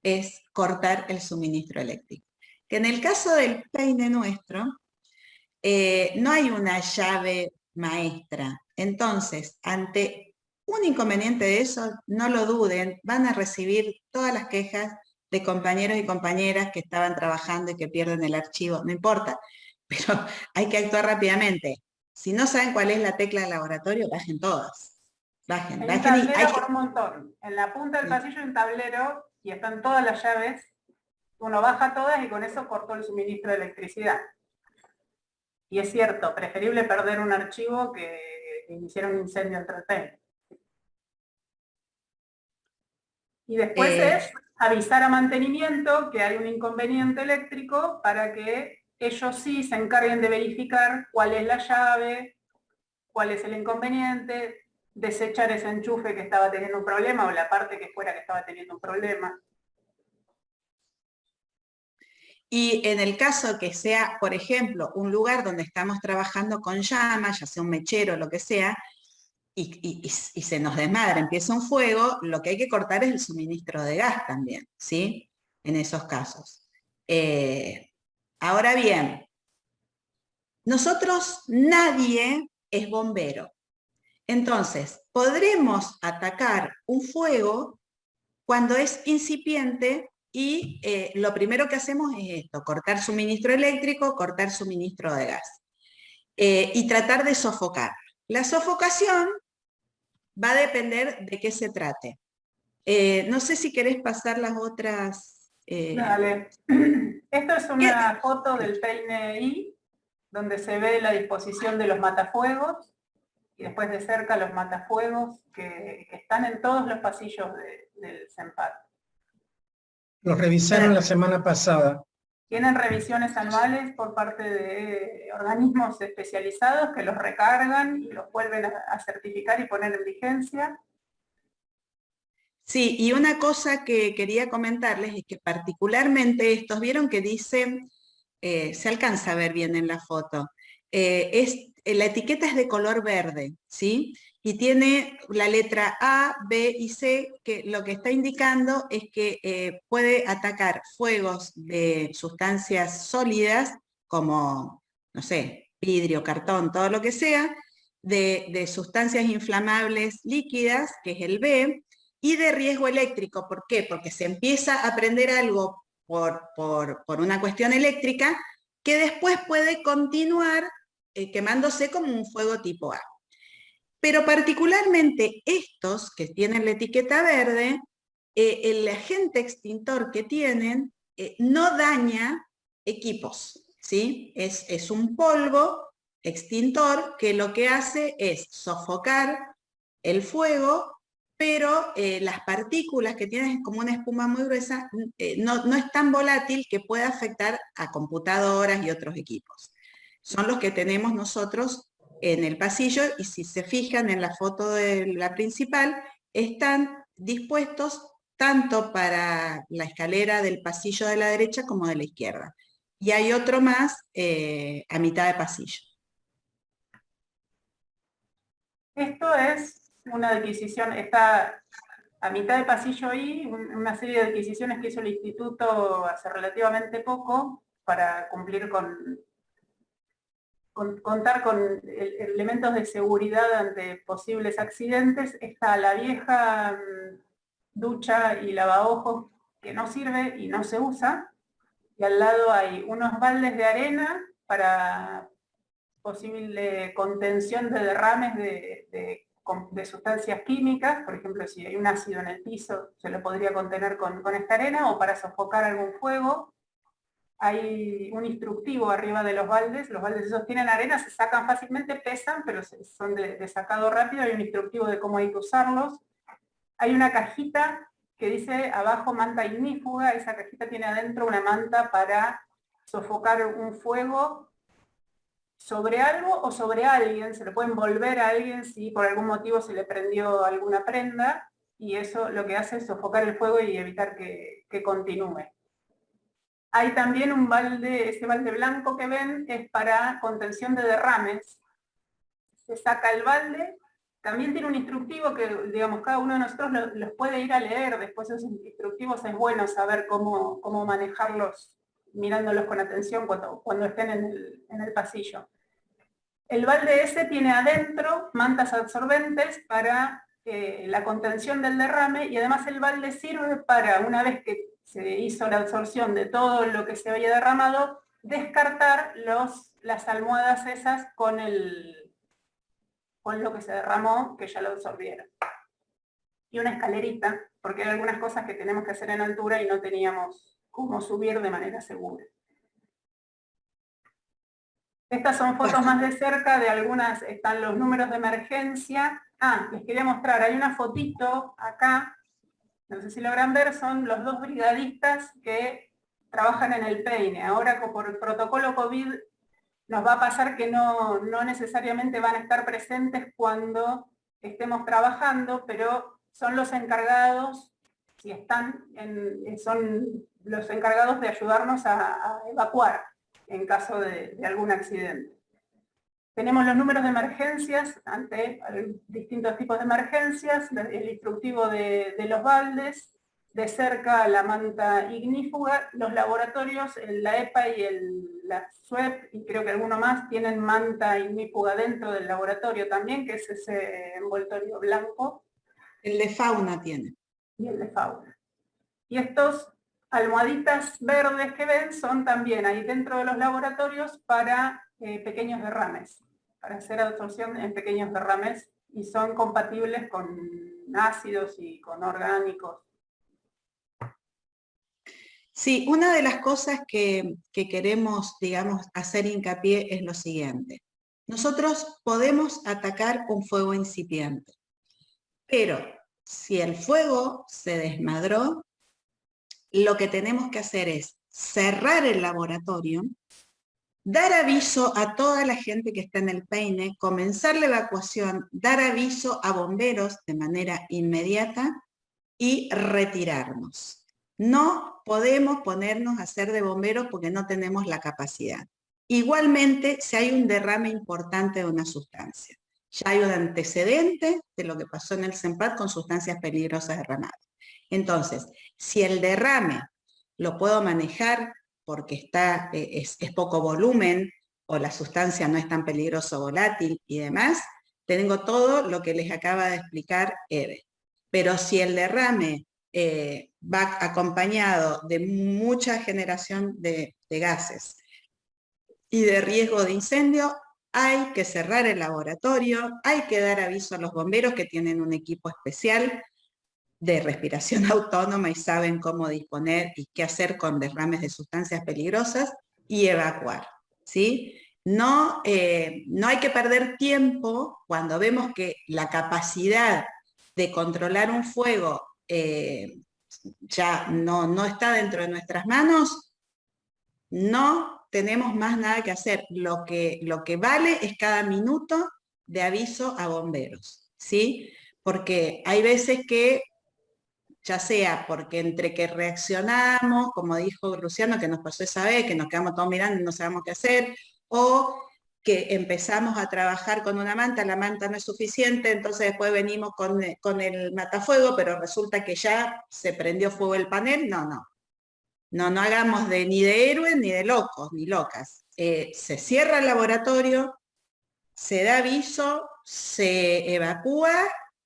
es cortar el suministro eléctrico. Que en el caso del peine nuestro, no hay una llave maestra. Entonces, ante un inconveniente de eso, no lo duden, van a recibir todas las quejas de compañeros y compañeras que estaban trabajando y que pierden el archivo, no importa, pero hay que actuar rápidamente. Si no saben cuál es la tecla del laboratorio, bajen todas. Bajen. Hay un tablero por un montón. En la punta del pasillo hay un tablero y están todas las llaves. Uno baja todas y con eso cortó el suministro de electricidad. Y es cierto, preferible perder un archivo que iniciar un incendio entre el. Y después es avisar a mantenimiento que hay un inconveniente eléctrico para que ellos sí se encarguen de verificar cuál es la llave, cuál es el inconveniente, desechar ese enchufe que estaba teniendo un problema o la parte que fuera que estaba teniendo un problema. Y en el caso que sea, por ejemplo, un lugar donde estamos trabajando con llamas, ya sea un mechero o lo que sea, y se nos desmadra, empieza un fuego, lo que hay que cortar es el suministro de gas también, ¿sí? En esos casos. Ahora bien, nosotros, nadie es bombero. Entonces, podremos atacar un fuego cuando es incipiente y lo primero que hacemos es esto, cortar suministro eléctrico, cortar suministro de gas. Y tratar de sofocar. La sofocación va a depender de qué se trate. No sé si querés pasar las otras... Dale. Esto es una foto del peine I, donde se ve la disposición de los matafuegos, y después de cerca los matafuegos que están en todos los pasillos del CENPAT. Los revisaron la semana pasada. Tienen revisiones anuales por parte de organismos especializados que los recargan y los vuelven a certificar y poner en vigencia. Sí, y una cosa que quería comentarles es que particularmente estos, vieron que dicen, se alcanza a ver bien en la foto, la etiqueta es de color verde, ¿sí? y tiene la letra A, B y C, que lo que está indicando es que puede atacar fuegos de sustancias sólidas, como, no sé, vidrio, cartón, todo lo que sea, de sustancias inflamables líquidas, que es el B, y de riesgo eléctrico. ¿Por qué? Porque se empieza a prender algo por una cuestión eléctrica que después puede continuar quemándose como un fuego tipo A. Pero particularmente estos que tienen la etiqueta verde, el agente extintor que tienen no daña equipos, ¿sí? Es un polvo extintor que lo que hace es sofocar el fuego, pero las partículas que tienen como una espuma muy gruesa no es tan volátil que pueda afectar a computadoras y otros equipos. Son los que tenemos nosotros en el pasillo, y si se fijan en la foto de la principal, están dispuestos tanto para la escalera del pasillo de la derecha como de la izquierda. Y hay otro más a mitad de pasillo. Esto es una adquisición, está a mitad de pasillo y una serie de adquisiciones que hizo el instituto hace relativamente poco para cumplir contar con elementos de seguridad ante posibles accidentes. Está la vieja ducha y lavaojos que no sirve y no se usa, y al lado hay unos baldes de arena para posible contención de derrames de sustancias químicas. Por ejemplo, si hay un ácido en el piso, se lo podría contener con esta arena, o para sofocar algún fuego. Hay un instructivo arriba de los baldes esos tienen arena, se sacan fácilmente, pesan, pero son de sacado rápido. Hay un instructivo de cómo hay que usarlos. Hay una cajita que dice abajo manta ignífuga. Esa cajita tiene adentro una manta para sofocar un fuego sobre algo o sobre alguien. Se lo puede envolver a alguien si por algún motivo se le prendió alguna prenda, y eso lo que hace es sofocar el fuego y evitar que continúe. Hay también un balde, ese balde blanco que ven es para contención de derrames. Se saca el balde, también tiene un instructivo que, digamos, cada uno de nosotros los puede ir a leer. Después esos instructivos es bueno saber cómo manejarlos, mirándolos con atención cuando estén en el pasillo. El balde ese tiene adentro mantas absorbentes para la contención del derrame, y además el balde sirve para, una vez que se hizo la absorción de todo lo que se había derramado, descartar las almohadas esas con lo que se derramó, que ya lo absorbieron. Y una escalerita, porque hay algunas cosas que tenemos que hacer en altura y no teníamos cómo subir de manera segura. Estas son fotos más de cerca de algunas, están los números de emergencia. Les quería mostrar, hay una fotito acá, no sé si logran ver, son los 2 brigadistas que trabajan en el Peine. Ahora, por el protocolo COVID, nos va a pasar que no necesariamente van a estar presentes cuando estemos trabajando, pero son los encargados, si están, son los encargados de ayudarnos a evacuar en caso de algún accidente. Tenemos los números de emergencias ante distintos tipos de emergencias, el instructivo de los baldes, de cerca la manta ignífuga. Los laboratorios, la EPA y la SUEP, y creo que alguno más, tienen manta ignífuga dentro del laboratorio también, que es ese envoltorio blanco. El de fauna tiene. Y el de fauna. Y estos almohaditas verdes que ven son también ahí dentro de los laboratorios para pequeños derrames, para hacer absorción en pequeños derrames, y son compatibles con ácidos y con orgánicos. Sí, una de las cosas que queremos, digamos, hacer hincapié es lo siguiente. Nosotros podemos atacar un fuego incipiente, pero si el fuego se desmadró, lo que tenemos que hacer es cerrar el laboratorio, dar aviso a toda la gente que está en el Peine, comenzar la evacuación, dar aviso a bomberos de manera inmediata y retirarnos. No podemos ponernos a hacer de bomberos porque no tenemos la capacidad. Igualmente, si hay un derrame importante de una sustancia. Ya hay un antecedente de lo que pasó en el CEMPAD con sustancias peligrosas derramadas. Entonces, si el derrame lo puedo manejar porque es poco volumen o la sustancia no es tan peligroso volátil y demás, tengo todo lo que les acaba de explicar Eve. Pero si el derrame va acompañado de mucha generación de gases y de riesgo de incendio, hay que cerrar el laboratorio, hay que dar aviso a los bomberos que tienen un equipo especial de respiración autónoma y saben cómo disponer y qué hacer con derrames de sustancias peligrosas y evacuar, ¿sí? No hay que perder tiempo cuando vemos que la capacidad de controlar un fuego ya no está dentro de nuestras manos. No tenemos más nada que hacer. Lo que vale es cada minuto de aviso a bomberos, ¿sí? Porque hay veces que, ya sea porque entre que reaccionamos, como dijo Luciano, que nos pasó esa vez, que nos quedamos todos mirando y no sabemos qué hacer, o que empezamos a trabajar con una manta, la manta no es suficiente, entonces después venimos con el matafuego, pero resulta que ya se prendió fuego el panel. No hagamos ni de héroes, ni de locos, ni locas. Se cierra el laboratorio, se da aviso, se evacúa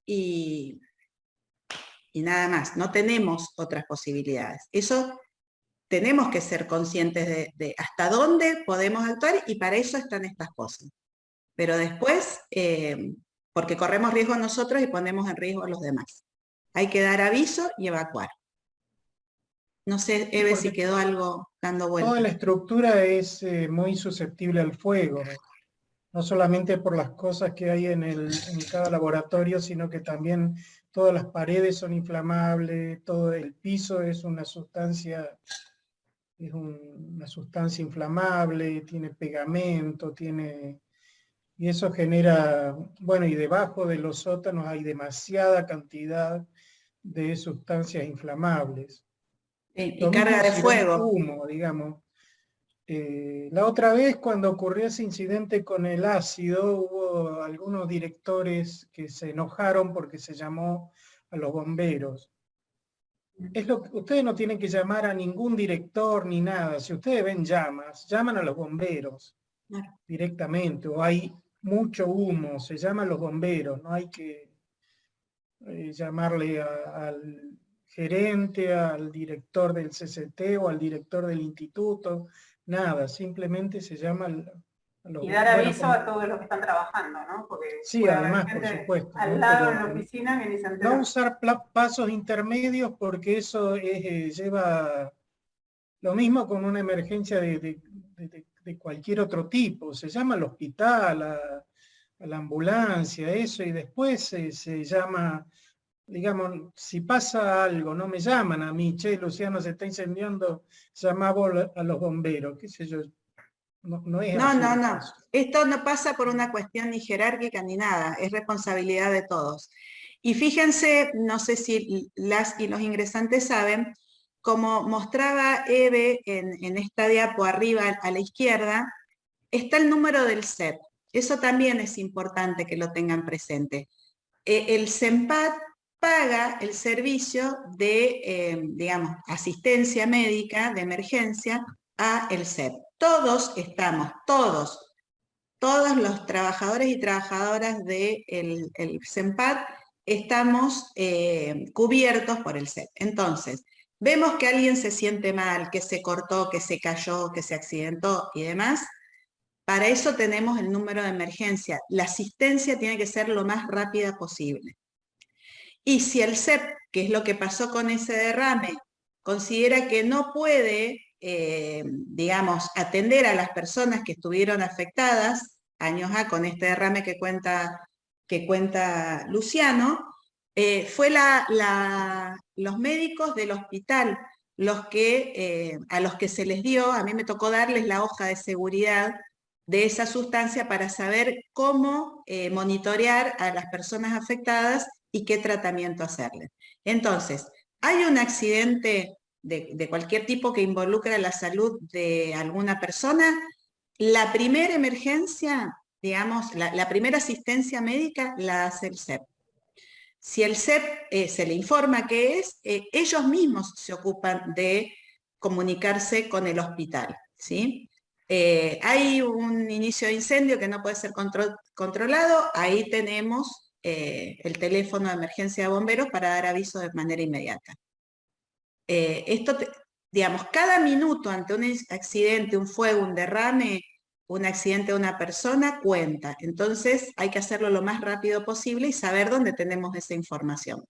y nada más. No tenemos otras posibilidades. Eso tenemos que ser conscientes de hasta dónde podemos actuar y para eso están estas cosas. Pero después, porque corremos riesgo nosotros y ponemos en riesgo a los demás. Hay que dar aviso y evacuar. No sé, Eve, si quedó algo dando vuelta. Toda la estructura es muy susceptible al fuego, no solamente por las cosas que hay en cada laboratorio, sino que también todas las paredes son inflamables, todo el piso es una sustancia inflamable, tiene pegamento, y eso genera, bueno, y debajo de los sótanos hay demasiada cantidad de sustancias inflamables. Y carga de fuego. Humo, digamos. La otra vez, cuando ocurrió ese incidente con el ácido, hubo algunos directores que se enojaron porque se llamó a los bomberos. Ustedes no tienen que llamar a ningún director ni nada. Si ustedes ven llamas, llaman a los bomberos directamente. O hay mucho humo, se llama a los bomberos. No hay que llamarle al gerente, al director del CCT o al director del instituto. Nada, simplemente se llama y dar aviso a todos los que están trabajando, ¿no? Porque sí, además, por supuesto. Al lado de la oficina que ni se entera. No usar pasos intermedios porque eso lleva lo mismo con una emergencia de cualquier otro tipo. Se llama al hospital, a la ambulancia, eso, y después se llama, digamos, si pasa algo, no me llaman a mí, che, Luciano, se está incendiando, llamamos a los bomberos, qué sé yo. No es así. No. Esto no pasa por una cuestión ni jerárquica ni nada, es responsabilidad de todos. Y fíjense, no sé si las y los ingresantes saben, como mostraba Eve en esta diapo arriba a la izquierda, está el número del CEP. Eso también es importante que lo tengan presente. El CEMPAD paga el servicio de, digamos, asistencia médica de emergencia a el CEP. Todos los trabajadores y trabajadoras del CEMPAD estamos cubiertos por el CEP. Entonces, vemos que alguien se siente mal, que se cortó, que se cayó, que se accidentó y demás. Para eso tenemos el número de emergencia. La asistencia tiene que ser lo más rápida posible. Y si el CEP, que es lo que pasó con ese derrame, considera que no puede, digamos, atender a las personas que estuvieron afectadas años con este derrame que cuenta Luciano, fue los médicos del hospital a los que se les dio, a mí me tocó darles la hoja de seguridad de esa sustancia para saber cómo monitorear a las personas afectadas y qué tratamiento hacerles. Entonces, hay un accidente de cualquier tipo que involucra la salud de alguna persona, la primera emergencia digamos, la primera asistencia médica la hace el CEP. Si el CEP se le informa qué es, ellos mismos se ocupan de comunicarse con el hospital, ¿sí? Hay un inicio de incendio que no puede ser controlado, ahí tenemos el teléfono de emergencia de bomberos para dar aviso de manera inmediata. Digamos, cada minuto ante un accidente, un fuego, un derrame, un accidente de una persona cuenta. Entonces hay que hacerlo lo más rápido posible y saber dónde tenemos esa información.